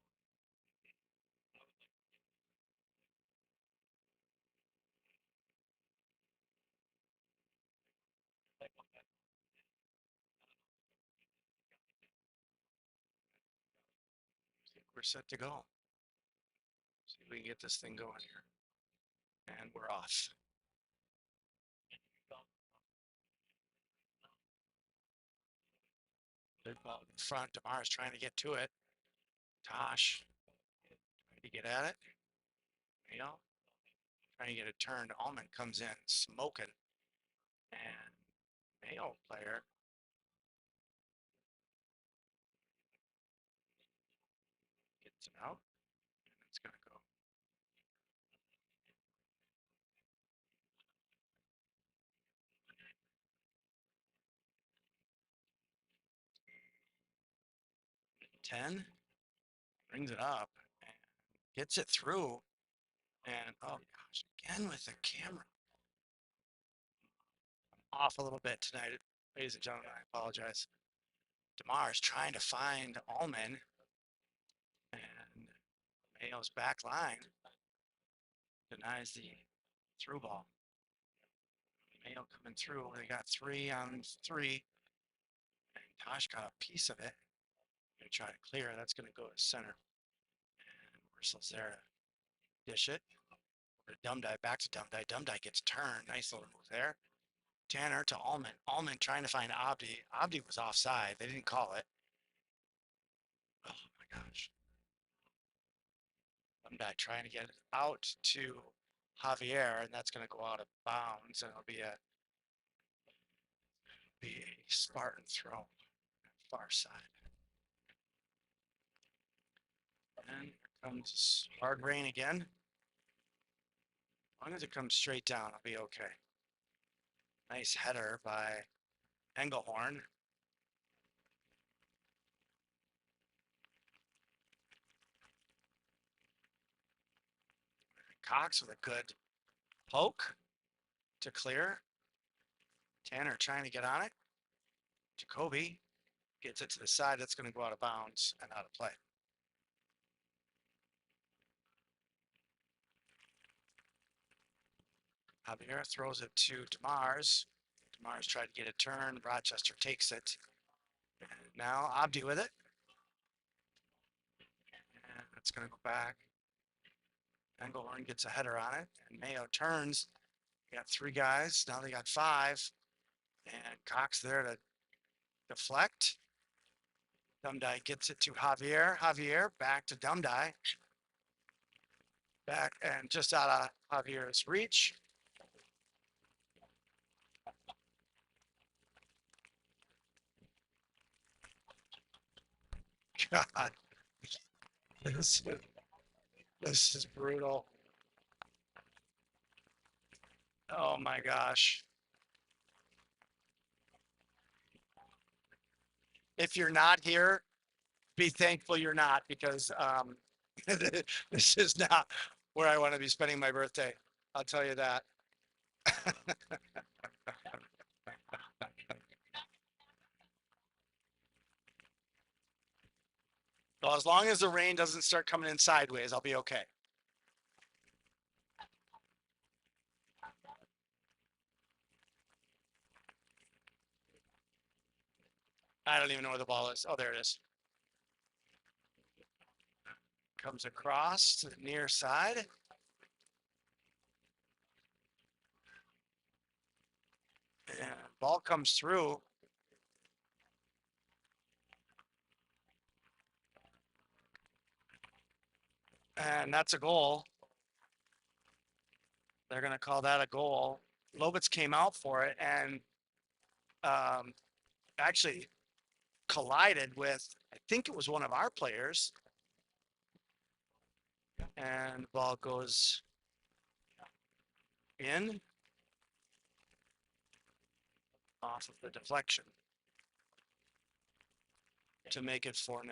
want that. We're set to go. See if we can get this thing going here. And we're off. Big ball in front. DeMar's trying to get to it. Tosh trying to get at it. Mayo trying to get it turned. Allman comes in smoking. And Mayo player gets it out. And it's going to go 10. Brings it up. And gets it through. And oh gosh, again with the camera. Off a little bit tonight, ladies and gentlemen. I apologize. DeMar's trying to find Allman, and Mayo's back line denies the through ball. Mayo coming through. They got 3 on 3, and Tosh got a piece of it. They try to clear. That's going to go to center. And Mercel's there to dish it. Dumdye back to Dumdye. Dumdye gets turned. Nice little move there. Tanner to Allman. Allman trying to find Abdi. Abdi was offside. They didn't call it. Oh my gosh. Dumdye trying to get it out to Javier, and that's going to go out of bounds, and it'll be a Spartan throw far side. And here comes hard rain again. As long as it comes straight down, I'll be okay. Nice header by Engelhorn. Cox with a good poke to clear. Tanner trying to get on it. Jacoby gets it to the side. That's going to go out of bounds and out of play. Javier throws it to DeMars. DeMars tried to get a turn. Rochester takes it. And now Abdi with it. And it's going to go back. Engelhorn gets a header on it. And Mayo turns. They got 3 guys. Now they got 5. And Cox there to deflect. Dumdye gets it to Javier. Javier back to Dumdye. Back and just out of Javier's reach. God, this, this is brutal. Oh my gosh. If you're not here, be thankful you're not, because this is not where I want to be spending my birthday. I'll tell you that. So as long as the rain doesn't start coming in sideways, I'll be okay. I don't even know where the ball is. Oh, there it is. Comes across to the near side. And ball comes through. And that's a goal. They're going to call that a goal. Lobitz came out for it and um, actually collided with, I think it was one of our players. And the ball goes in off of the deflection to make it 4-0.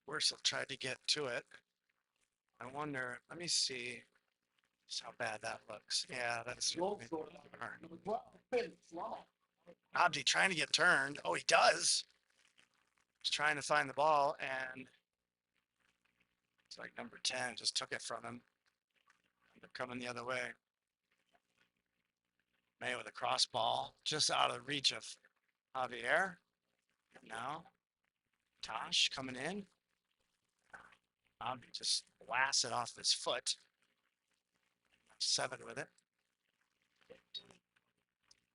Worcel tried to get to it. I wonder, let me see just how bad that looks. Yeah, that's Number 12, Finn Sloan. Abdi trying to get turned. Oh, he does. He's trying to find the ball, and it's like number 10 just took it from him. They're coming the other way. Mayo with a cross ball, just out of the reach of Javier. Now, Tosh coming in. Abdi just blasts it off his foot. 7 with it.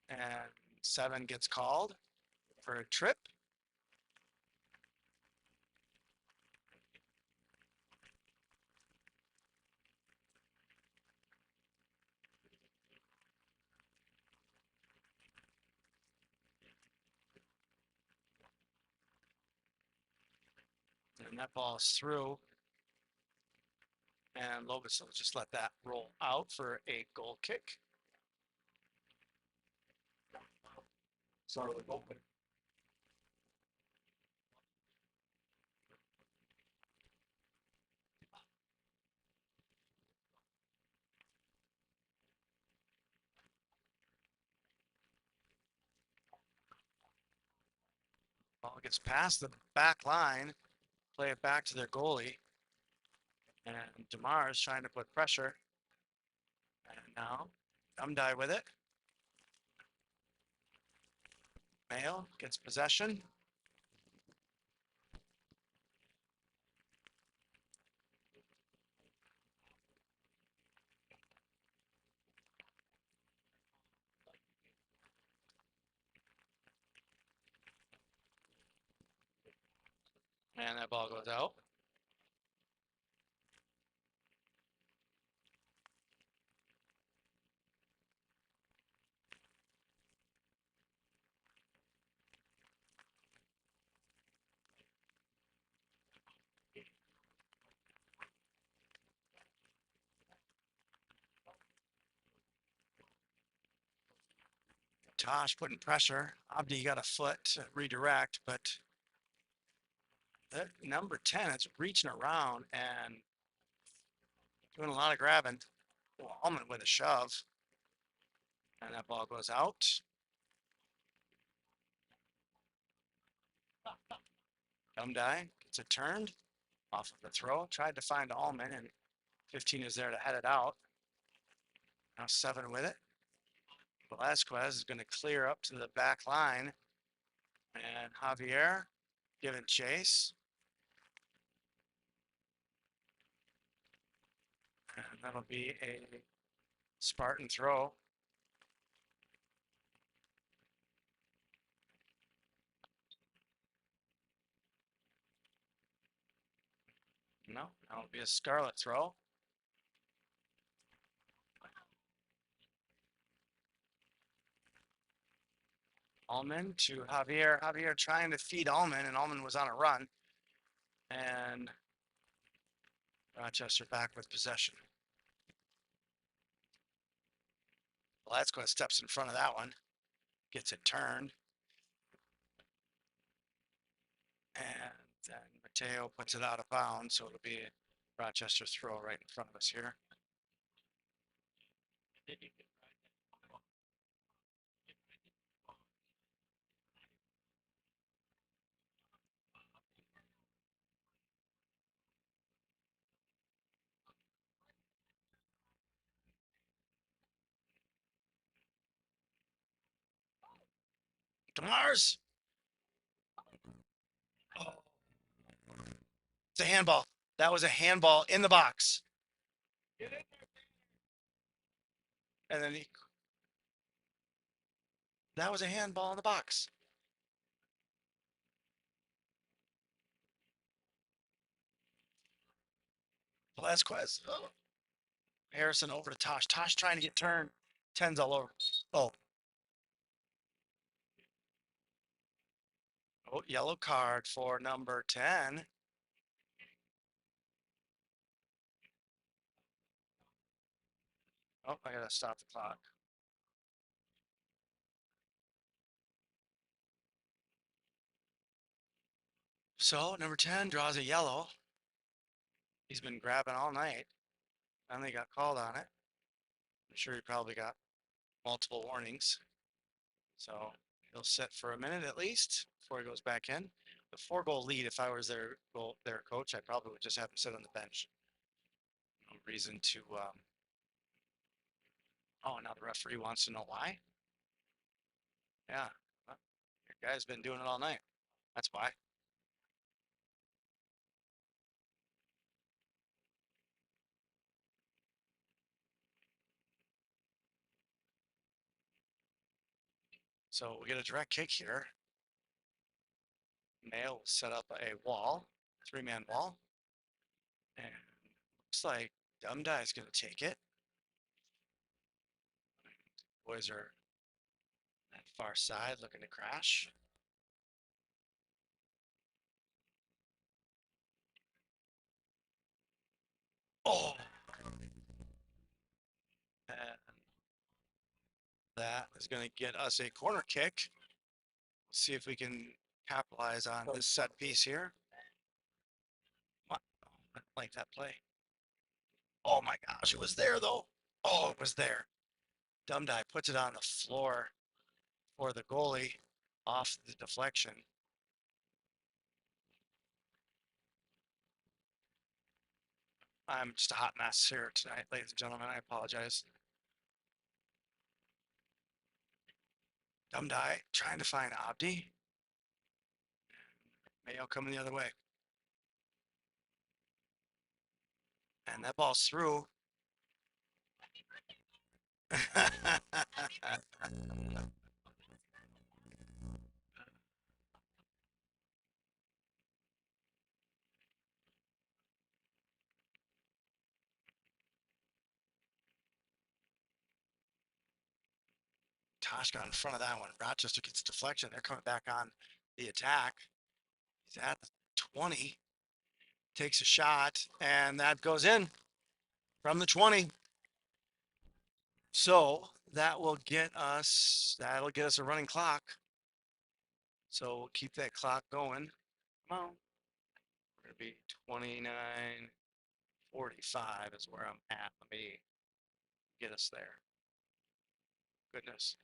And 7 gets called for a trip. And that ball is through. And Lobis will just let that roll out for a goal kick. Sorry, open. Ball gets past the back line, play it back to their goalie. And DeMar is trying to put pressure. And now Umdai with it. Mayo gets possession. And that ball goes out. Tosh putting pressure. Abdi got a foot to redirect, but that number 10 is reaching around and doing a lot of grabbing. Almond with a shove. And that ball goes out. Umdai gets it turned off of the throw. Tried to find Allman, and 15 is there to head it out. Now 7 with it. Velasquez is going to clear up to the back line. And Javier giving chase. And that'll be a Spartan throw. No, that'll be a Scarlet throw. Allman to Javier. Javier trying to feed Allman, and Allman was on a run. And Rochester back with possession. Velasquez steps in front of that one. Gets it turned. And then Mateo puts it out of bounds, so it'll be a Rochester throw right in front of us here. DeMars. Oh, it's a handball. That was a handball in the box. And then that was a handball in the box. Velasquez. Oh. Harrison over to Tosh. Tosh trying to get turned. 10's all over. Oh. Oh, yellow card for number 10. Oh, I gotta stop the clock. So number 10 draws a yellow. He's been grabbing all night. Finally got called on it. I'm sure he probably got multiple warnings. So he'll sit for a minute at least before he goes back in. The 4-goal lead, if I was their coach, I probably would just have him sit on the bench. No reason to. Oh, now the referee wants to know why. Yeah, well, your guy's been doing it all night. That's why. So we get a direct kick here. Mayo will set up a wall, 3-man wall, and looks like Dumdie's going to take it. Boys are that far side looking to crash. Oh, and that is going to get us a corner kick. See if we can capitalize on this set piece here. What? I like that play. Oh my gosh, it was there though. Oh, it was there. Dumdie puts it on the floor for the goalie off the deflection. I'm just a hot mess here tonight, ladies and gentlemen. I apologize. Dumdie trying to find Abdi. Mayo coming the other way. And that ball's through. Tosh got in front of that one. Rochester gets deflection. They're coming back on the attack. He's at the 20. Takes a shot, and that goes in from the 20. So that'll get us a running clock. So we'll keep that clock going. Come on. We're gonna be 29:45 is where I'm at. Let me get us there. Goodness.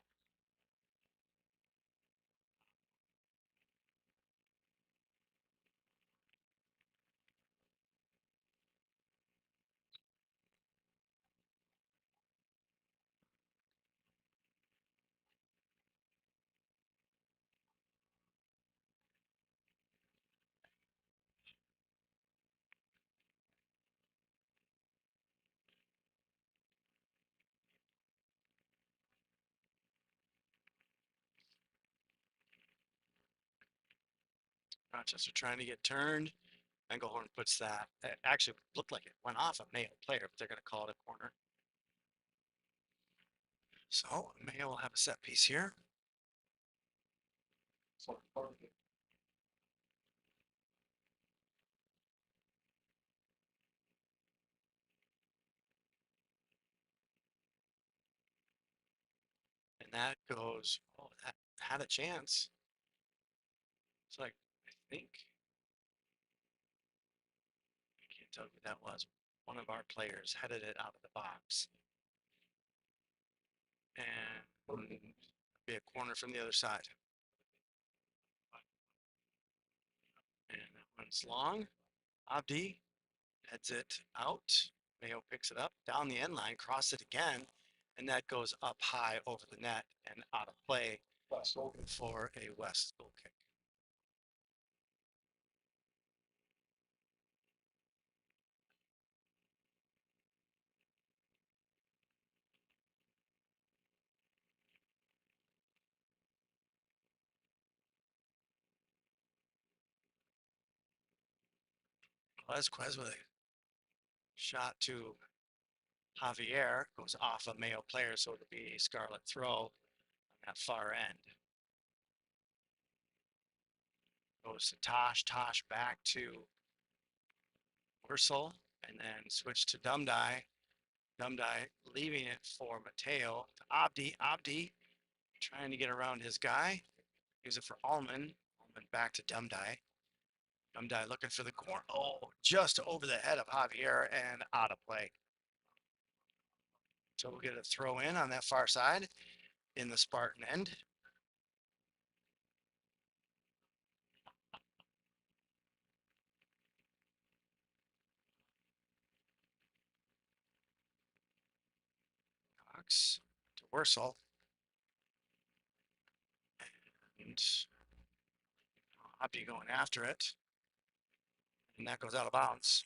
Rochester trying to get turned. Engelhorn puts that. It actually looked like it went off a Mayo player, but they're going to call it a corner. So Mayo will have a set piece here. And that goes, oh, that had a chance. It's like, I think, I can't tell who that was. One of our players headed it out of the box. And be a corner from the other side. And that one's long. Abdi heads it out. Mayo picks it up down the end line, cross it again, and that goes up high over the net and out of play for a West goal kick. Velazquez with a shot to Javier, goes off a Mayo player, so it'll be a Scarlet throw on that far end. Goes to Tosh, Tosh back to Ursel, and then switch to Dumdai. Dumdai leaving it for Mateo to Abdi. Abdi trying to get around his guy. Use it for Allman. Allman back to Dumdai. Dumdai looking for the corner. Oh, just over the head of Javier and out of play. So we'll get a throw in on that far side in the Spartan end. Cox to Wursel. And Abdi going after it. And that goes out of bounds.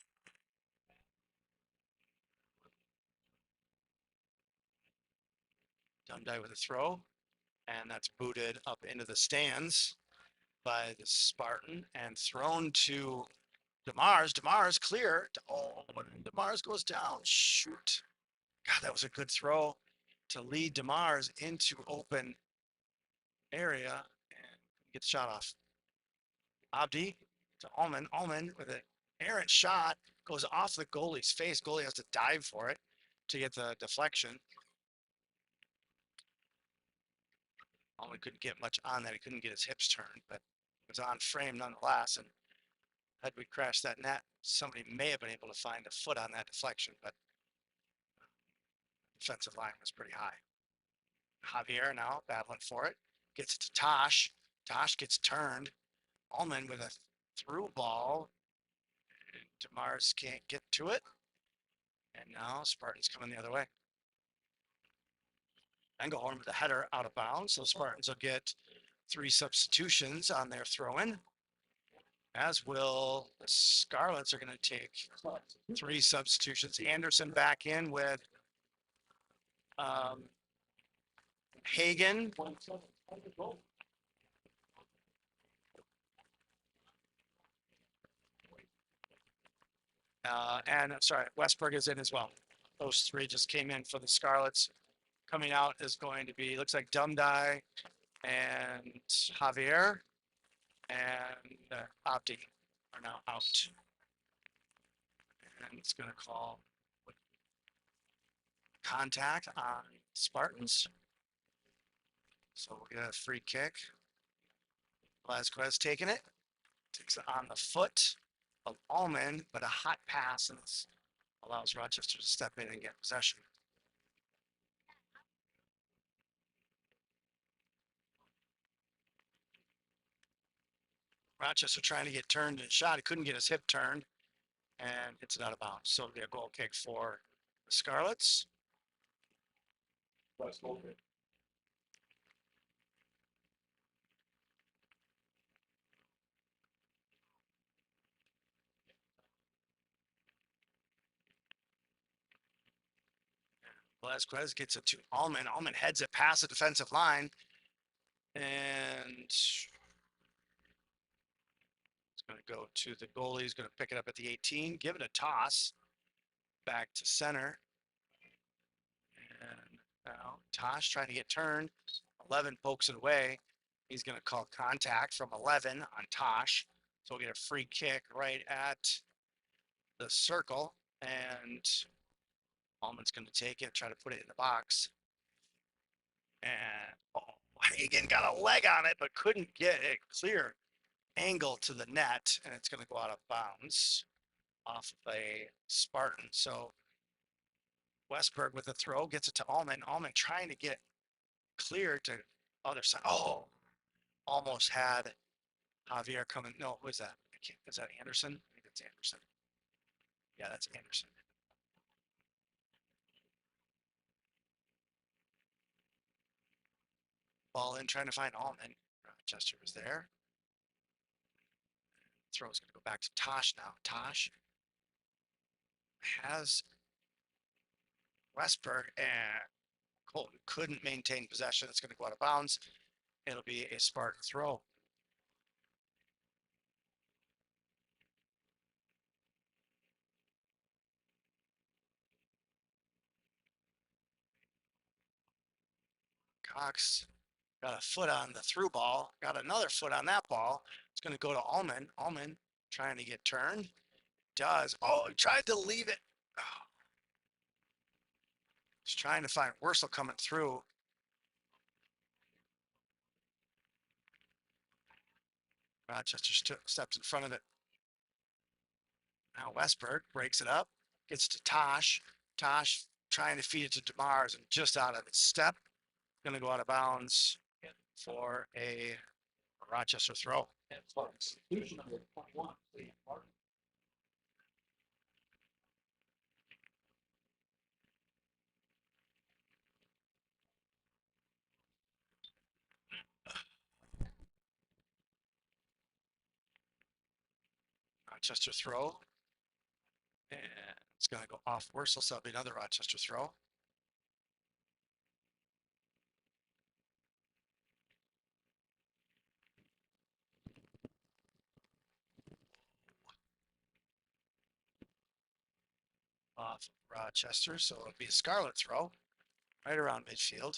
Dumdai with a throw. And that's booted up into the stands by the Spartan and thrown to DeMars. DeMars clear. Oh, DeMars goes down. Shoot. God, that was a good throw to lead DeMars into open area and get the shot off. Abdi to Allman. Allman with an errant shot goes off the goalie's face. Goalie has to dive for it to get the deflection. Allman couldn't get much on that. He couldn't get his hips turned, but it was on frame nonetheless. And had we crashed that net, somebody may have been able to find a foot on that deflection, but defensive line was pretty high. Javier now battling for it. Gets it to Tosh. Tosh gets turned. Allman with a through ball. DeMars can't get to it. And now Spartans coming the other way. Engelhorn with a header out of bounds. So Spartans will get 3 substitutions on their throw-in. As will the Scarlets are going to take 3 substitutions. Anderson back in with Hagen. And sorry, Westberg is in as well. Those 3 just came in for the Scarlets. Coming out is going to be, looks like Dumdai and Javier and Abdi are now out. And it's going to call contact on Spartans. So we'll get a free kick. Velazquez taking it. Takes it on the foot of Allman, but a hot pass and allows Rochester to step in and get possession. Rochester trying to get turned and shot. He couldn't get his hip turned and hits it out of bounds. So it'll be a goal kick for the Scarlets. Velazquez gets it to Allman. Allman heads it past the defensive line. And it's going to go to the goalie. He's going to pick it up at the 18, give it a toss back to center. And now Tosh trying to get turned. 11 pokes it away. He's going to call contact from 11 on Tosh. So we'll get a free kick right at the circle. And Allman's going to take it, try to put it in the box. And Hagen got a leg on it, but couldn't get a clear angle to the net. And it's going to go out of bounds off of a Spartan. So Westberg with a throw gets it to Allman. Allman trying to get clear to other side. Oh, almost had Javier coming. No, who is that? Is that Anderson? I think that's Anderson. Yeah, that's Anderson. Ball in, trying to find Allman. Rochester was there. Throw's going to go back to Tosh now. Tosh has Westberg and Colton couldn't maintain possession. It's going to go out of bounds. It'll be a Spartan throw. Cox got a foot on the through ball, got another foot on that ball. It's going to go to Allman. Allman trying to get turned. Does. Oh, he tried to leave it. Oh. He's trying to find Wursel coming through. Rochester steps in front of it. Now Westberg breaks it up, gets to Tosh. Tosh trying to feed it to DeMars and just out of its step. Going to go out of bounds for a Rochester throw. Substitution number 21, Liam Martin. Rochester throw. And it's going to go off Wursel, so it'll be another Rochester throw. Off Rochester, so it'll be a Scarlet throw right around midfield.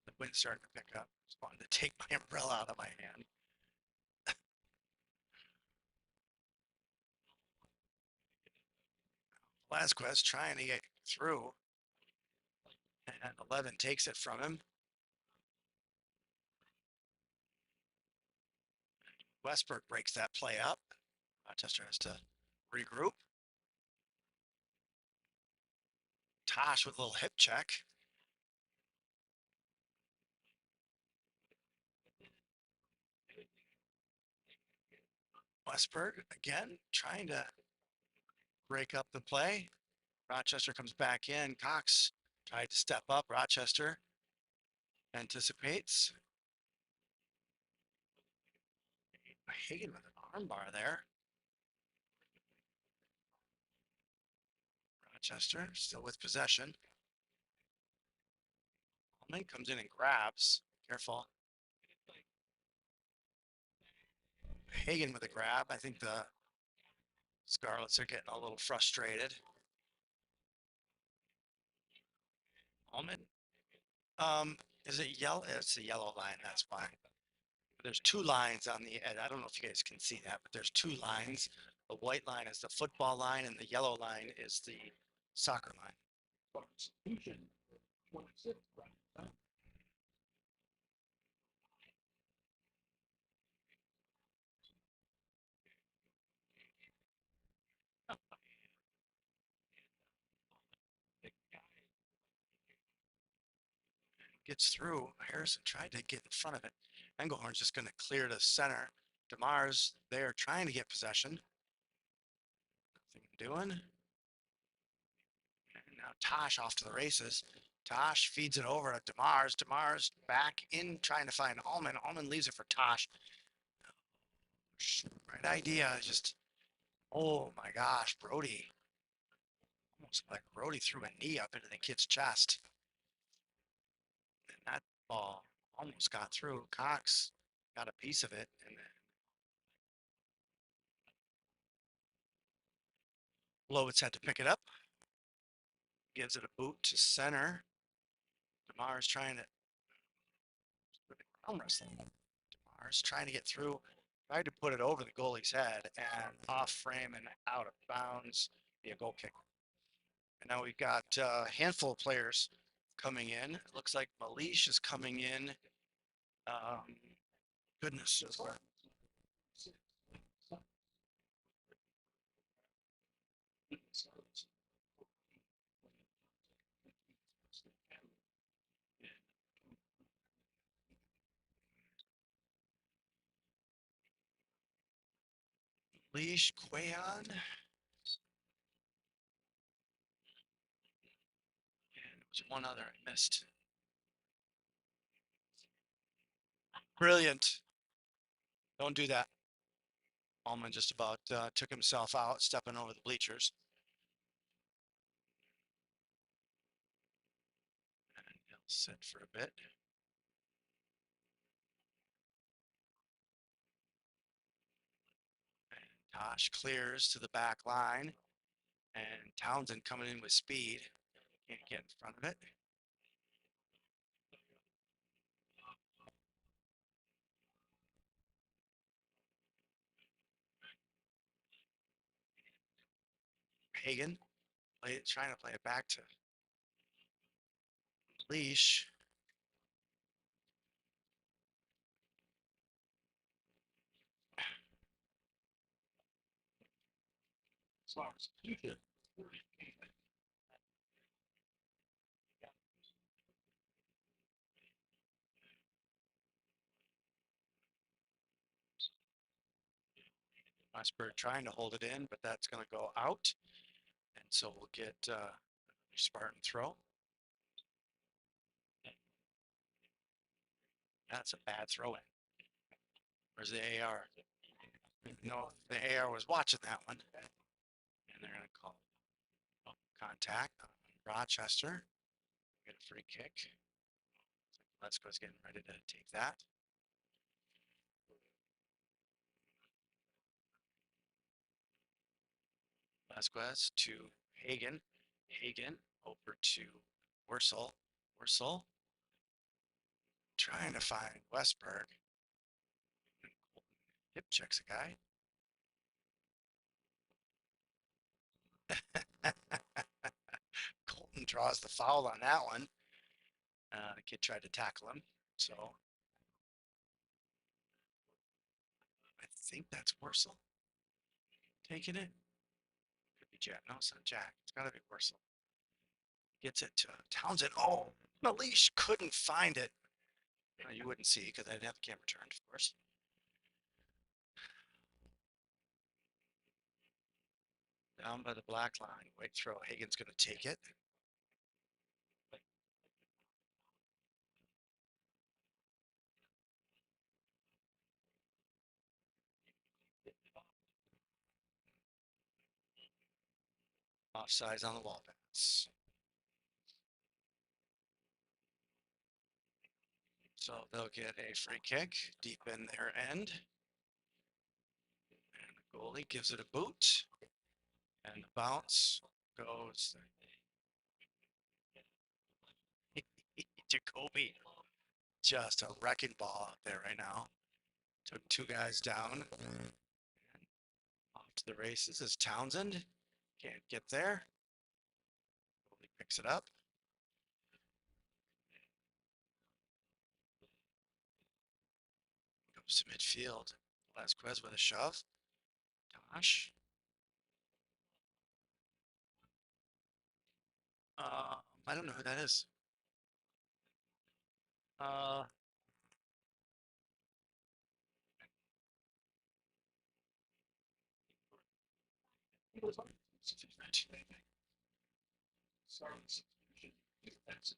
The wind's starting to pick up. Just wanted to take my umbrella out of my hand. Velasquez trying to get through. And 11 takes it from him. Westberg breaks that play up. Rochester has to regroup. Tosh with a little hip check. Westberg again trying to break up the play. Rochester comes back in. Cox tried to step up. Rochester anticipates. Hagen with an armbar there. Rochester still with possession. Allman comes in and grabs. Careful. Hagen with a grab. I think the Scarlets are getting a little frustrated. Allman. Is it yellow? It's the yellow line. That's why. There's two lines on the edge. I don't know if you guys can see that, but there's two lines. The white line is the football line, and the yellow line is the soccer line. Substitution 26, Brian. Gets through. Harrison tried to get in front of it. Engelhorn's just going to clear to center. DeMars there trying to get possession. Nothing doing. And now Tosh off to the races. Tosh feeds it over to DeMars. DeMars back in trying to find Allman. Allman leaves it for Tosh. Right idea. Just, oh my gosh, Brody. Almost like Brody threw a knee up into the kid's chest. And that ball almost got through. Cox got a piece of it. And then Lovitz had to pick it up. Gives it a boot to center. DeMars trying to arm wrestling. DeMars trying to get through. Tried to put it over the goalie's head and off frame and out of bounds. Be a goal kick. And now we've got a handful of players coming in. It looks like Malish is coming in. Goodness. Leash, Quayon. And it was one other I missed. Brilliant. Don't do that. Allman just about took himself out, stepping over the bleachers. And he'll sit for a bit. And Tosh clears to the back line. And Townsend coming in with speed. Can't get in front of it. Hagen. Trying to play it back to Leash. Substitution. Westberg trying to hold it in, but that's going to go out. And so we'll get Spartan throw. That's a bad throw in. Where's the AR? No, the AR was watching that one. And they're going to call contact on Rochester. Get a free kick. Lesko's getting ready to take that. Vasquez to Hagen. Hagen over to Wursel. Wursel trying to find Westberg. Hip checks a guy. Colton draws the foul on that one. The kid tried to tackle him. So I think that's Wursel taking it. Could be Jack. No, it's not Jack. It's got to be Wursel. Gets it to Townsend. Oh, the leash couldn't find it. You wouldn't see because I didn't have the camera turned, of course. Down by the black line. Wait, throw. Hagen's going to take it. Offsides on the wall pass. So they'll get a free kick deep in their end. And the goalie gives it a boot. And the bounce goes. Jacoby. Just a wrecking ball out there right now. Took two guys down. And off to the races is Townsend. Can't get there. Goalie picks it up. Goes to midfield. Vasquez with a shove. Tosh. I don't know who that is. Uh, He was on substitution. Sorry, substitution. That's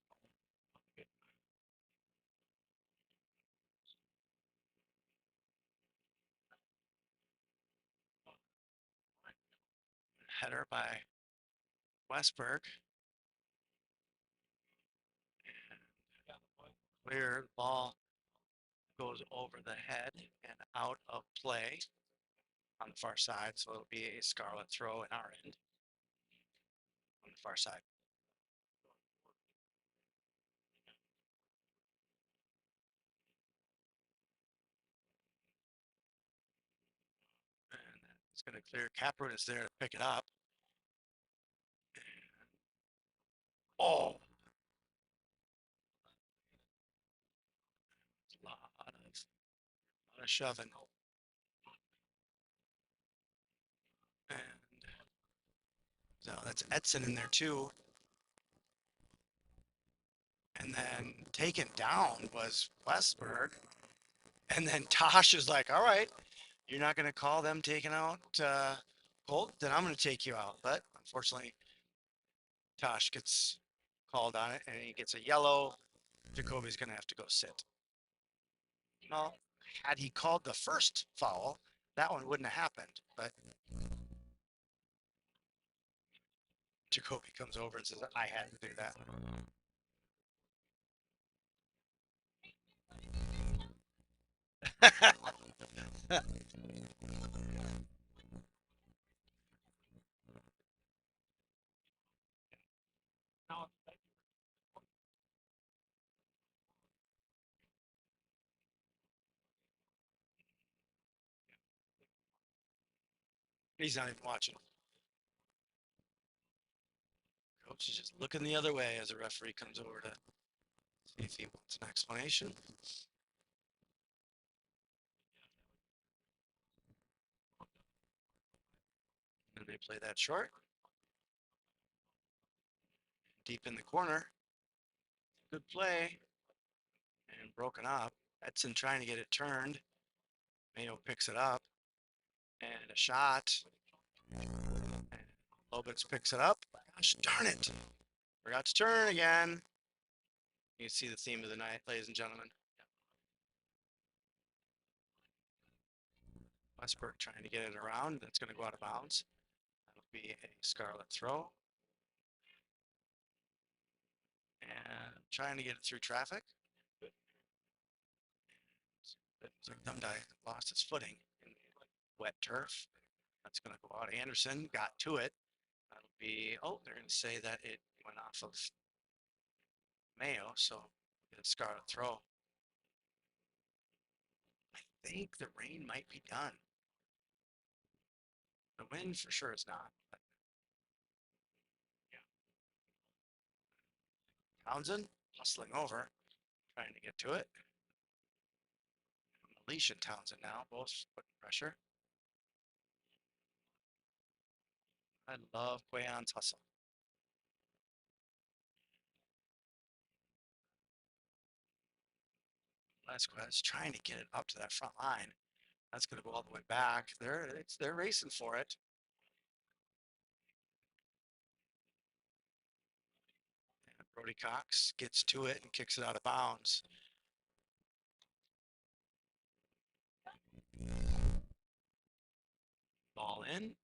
header by Westberg. Clear ball goes over the head and out of play on the far side. So it'll be a scarlet throw in our end on the far side. And it's going to clear. Caproot is there to pick it up. Oh, a lot of shoving. And so that's Edson in there too. And then taken down was Westberg. And then Tosh is like, all right, you're not going to call them taking out Colt, then I'm going to take you out. But unfortunately, Tosh gets called on it and he gets a yellow. Jacoby's going to have to go sit. Well, had he called the first foul, that one wouldn't have happened. But Jacoby comes over and says, I had to do that. He's not even watching. She's just looking the other way as the referee comes over to see if he wants an explanation. And they play that short. Deep in the corner. Good play. And broken up. Edson trying to get it turned. Mayo picks it up. And a shot. And Lobitz picks it up. Gosh darn it. Forgot to turn again. You can see the theme of the night, ladies and gentlemen. Westberg trying to get it around. That's going to go out of bounds. That'll be a scarlet throw. And trying to get it through traffic. Dumdai lost his footing in wet turf. That's going to go out. Anderson got to it. That'll be, oh, they're going to say that it went off of Mayo, so get a scarlet throw. I think the rain might be done. The wind for sure is not. But yeah. Townsend hustling over, trying to get to it. Alicia Townsend now, both putting pressure. I love Quayon's hustle. Vasquez trying to get it up to that front line. That's going to go all the way back. They're racing for it. And Brody Cox gets to it and kicks it out of bounds. Ball in.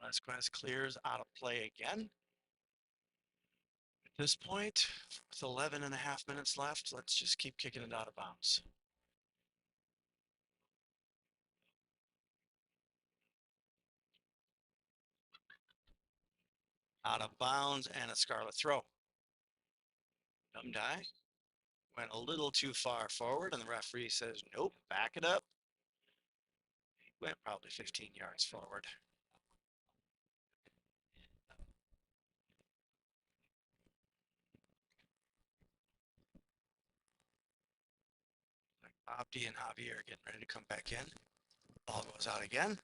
Vasquez clears out of play again. At this point, with 11 and a half minutes left, let's just keep kicking it out of bounds. Out of bounds and a scarlet throw. Dumdai went a little too far forward, and the referee says, nope, back it up. He went probably 15 yards forward. Abdi and Javier getting ready to come back in. Ball goes out again.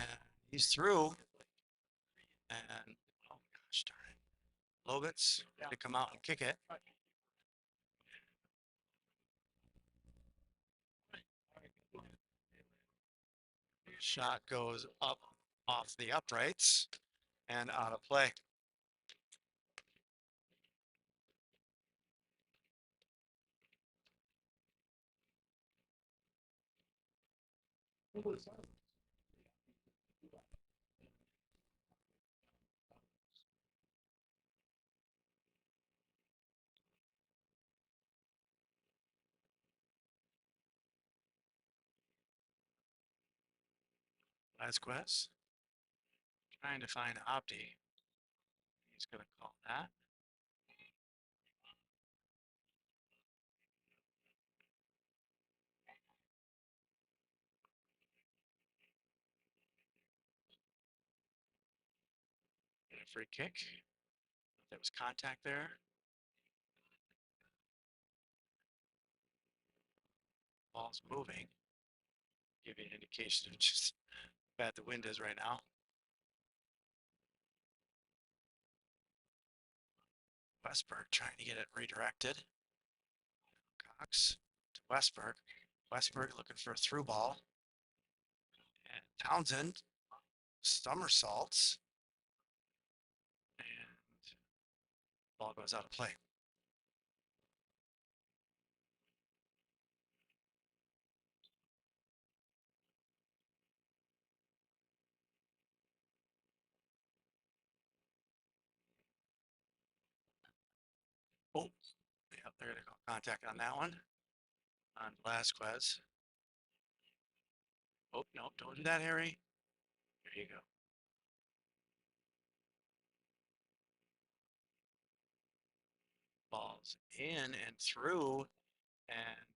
And he's through. And oh gosh darn it. Lobitz to come out and kick it. Shot goes up off the uprights and out of play. Vasquez trying to find Abdi. He's going to call that. And a free kick. There was contact there. Ball's moving. Give you an indication of just how bad the wind is right now. Westberg trying to get it redirected. Cox to Westberg. Westberg looking for a through ball. And Townsend somersaults. And ball goes out of play. they're gonna go contact on that one. On Velasquez. Oh, no, don't do that, Harry. There you go. Balls in and through, and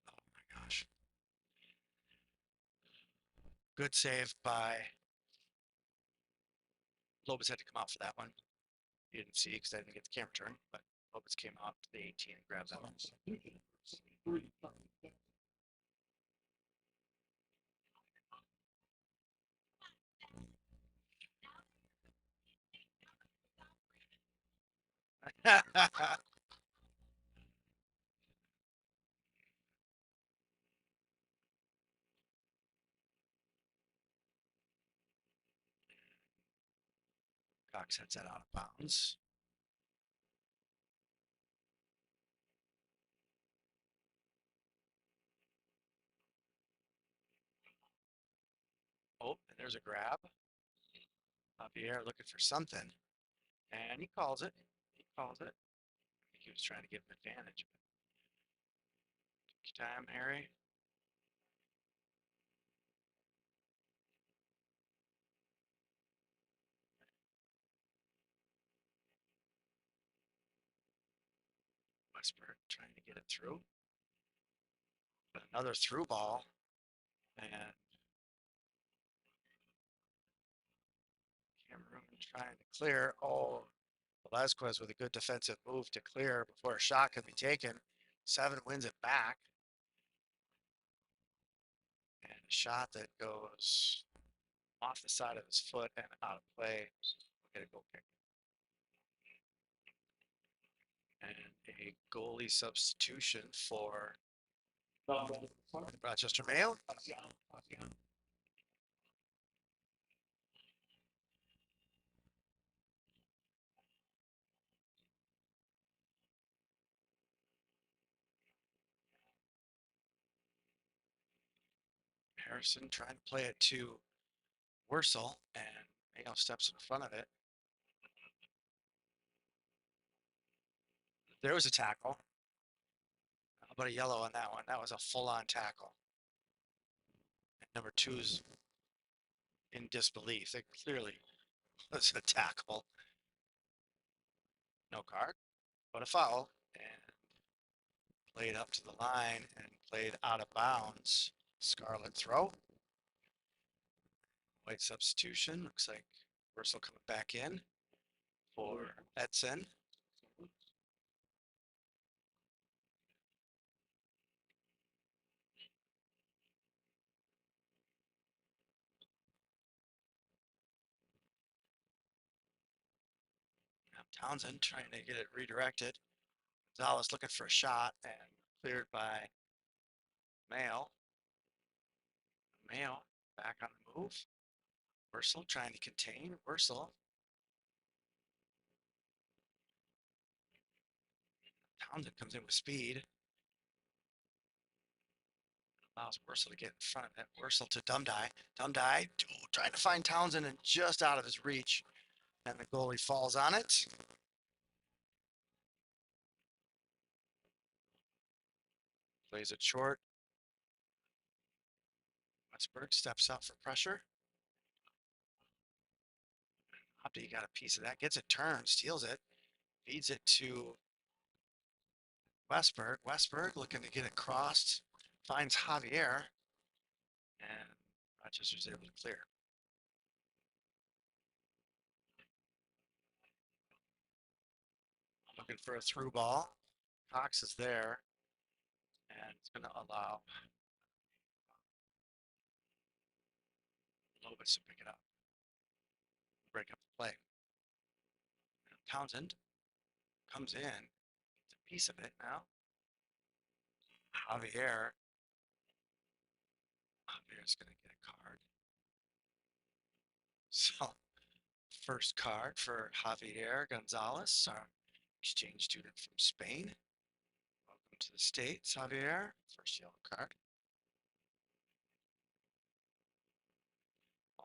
oh my gosh. Good save by Lopez. Had to come out for that one. You didn't see because I didn't get the camera turn, but Lopez came out to the 18 and grabbed that one. Cox heads that out of bounds. Oh, and there's a grab. Javier looking for something, and he calls it. He calls it. I think he was trying to give him advantage. Take your time, Harry. Westberg trying to get it through. But another through ball, and Cameroon trying to clear. Oh, Velasquez with a good defensive move to clear before a shot could be taken. 7 wins it back. And a shot that goes off the side of his foot and out of play. Get a goal kick. And a goalie substitution for Rochester Mayo. Harrison trying to play it to Wursel, and Mayo steps in front of it. There was a tackle. How about a yellow on that one? That was a full-on tackle. And number 2's in disbelief. It clearly was a tackle. No card, but a foul. And played up to the line and played out of bounds. Scarlet throw. White substitution. Looks like Wursel coming back in for Edson. Townsend trying to get it redirected. Gonzalez looking for a shot and cleared by Mayo. Mayo back on the move. Wursel trying to contain. Wursel. Townsend comes in with speed. Allows Wursel to get in front of it. Wursel to Dumdye. Dumdye trying to find Townsend and just out of his reach. And the goalie falls on it. Plays it short. Westberg steps up for pressure. Opti got a piece of that. Gets it turned. Steals it. Feeds it to Westberg. Westberg looking to get it crossed. Finds Javier. And Rochester's able to clear. Looking for a through ball. Cox is there. And it's going to allow Lopez to pick it up. Break up the play. And Townsend comes in. Gets a piece of it now. Javier's going to get a card. So, first card for Javier Gonzalez, our exchange student from Spain. Welcome to the States, Javier. First yellow card.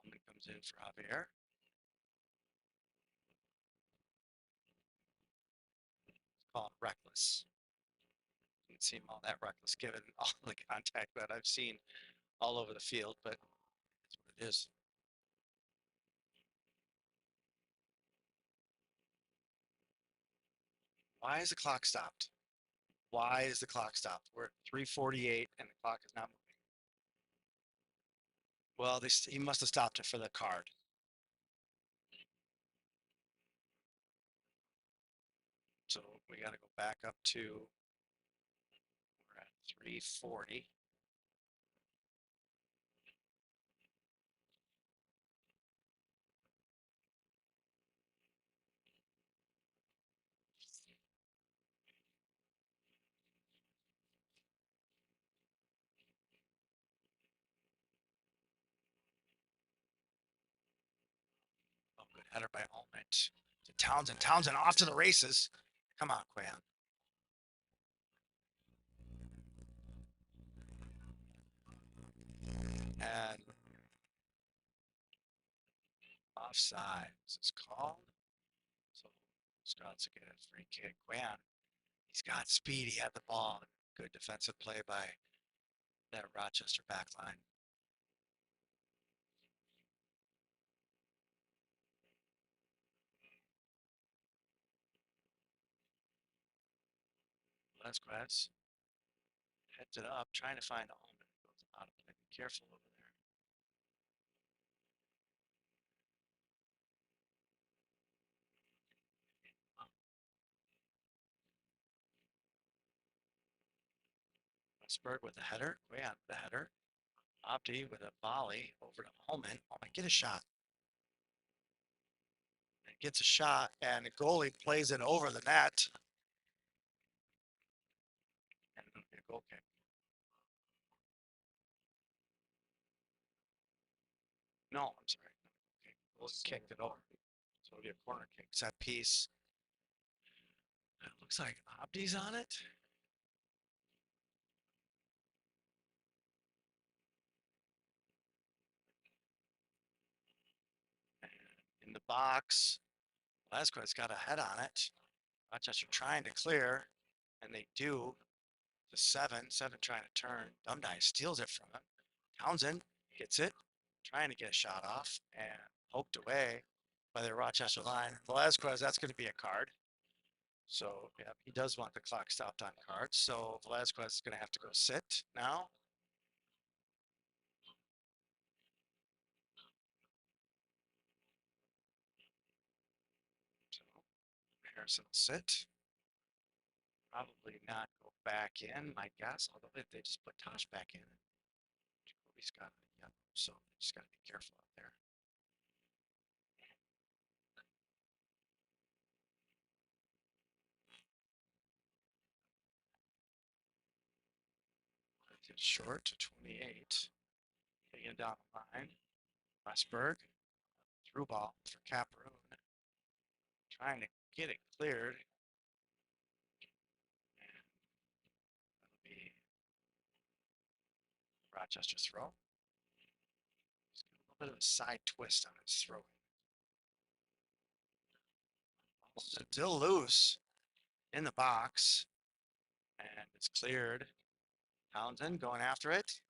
Only comes in for Javier. call him reckless. Didn't seem all that reckless given all the contact that I've seen all over the field, but that's what it is. Why is the clock stopped? Why is the clock stopped? We're at 3:48 and the clock is not moving. Well, he must have stopped it for the card. So we got to go back up to, we're at 3:40. Oh, good header by Allment to Townsend. Townsend off to the races. Come on, Quayan. And offside is called. So Scott's get a free kick. Quayan, he's got speed. He had the ball. Good defensive play by that Rochester back line. Vasquez heads it up, trying to find Allman. Goes out of play. Be careful over there. Westberg with the header. Quayan with the header. Opti with a volley over to Allman. Allman, get a shot. And gets a shot, and the goalie plays it over the net. And it'll be a goal kick. No, I'm sorry. Okay. Goalie kicked it over. So it'll be a corner kick. Set piece. It looks like Opti's on it. In the box. Vasquez got a head on it. Rochester trying to clear, and they do. The seven trying to turn. Dumdye steals it from him. Townsend gets it, trying to get a shot off, and poked away by the Rochester line. Velazquez, that's going to be a card. So, yeah, he does want the clock stopped on cards. So Velazquez is going to have to go sit now. So Harrison will sit. Probably not go back in, my guess. Although if they just put Tosh back in, Jacoby's got it. Yep. So just got to be careful out there. It's short to 28. Taking it down the line. Westberg. Through ball for Cameroon. Trying to get it cleared. And that'll be Rochester's throw. He's got a little bit of a side twist on his throw. Still loose in the box. And it's cleared. Townsend going after it.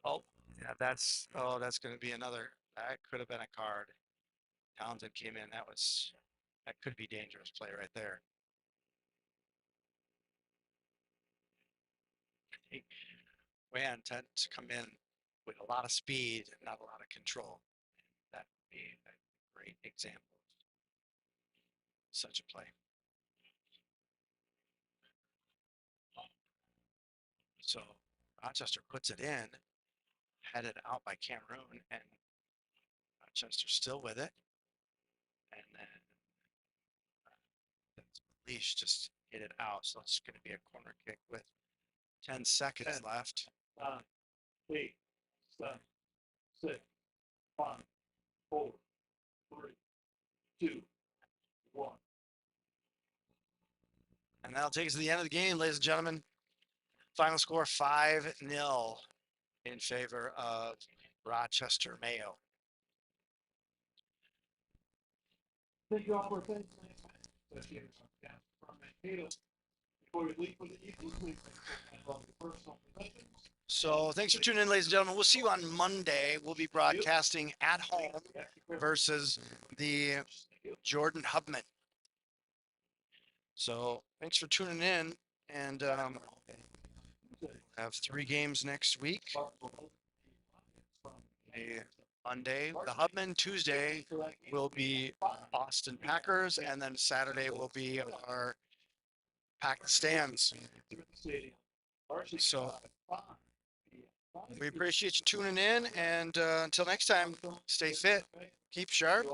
Oh, yeah, that's going to be another. That could have been a card. Townsend came in. That could be dangerous play right there. I think Wan tend to come in with a lot of speed and not a lot of control. That would be a great example of such a play. So Rochester puts it in, headed out by Cameroon, and Rochester still with it. And then Leash just hit it out. So it's going to be a corner kick with 10 seconds 10, left. 9, 8, 7, 6, 5, 4, 3, 2, 1. And that'll take us to the end of the game, ladies and gentlemen. Final score 5-0 in favor of Rochester Mayo. Thank you all for attending. Before we leave for the evening, we have personal possessions. So thanks for tuning in, ladies and gentlemen. We'll see you on Monday. We'll be broadcasting at home versus the Jordan Hubman. So thanks for tuning in, and have 3 games next week. Monday, the Hubman. Tuesday will be Austin Packers, and then Saturday will be our Pack the Stands. So we appreciate you tuning in, and until next time, stay fit, keep sharp,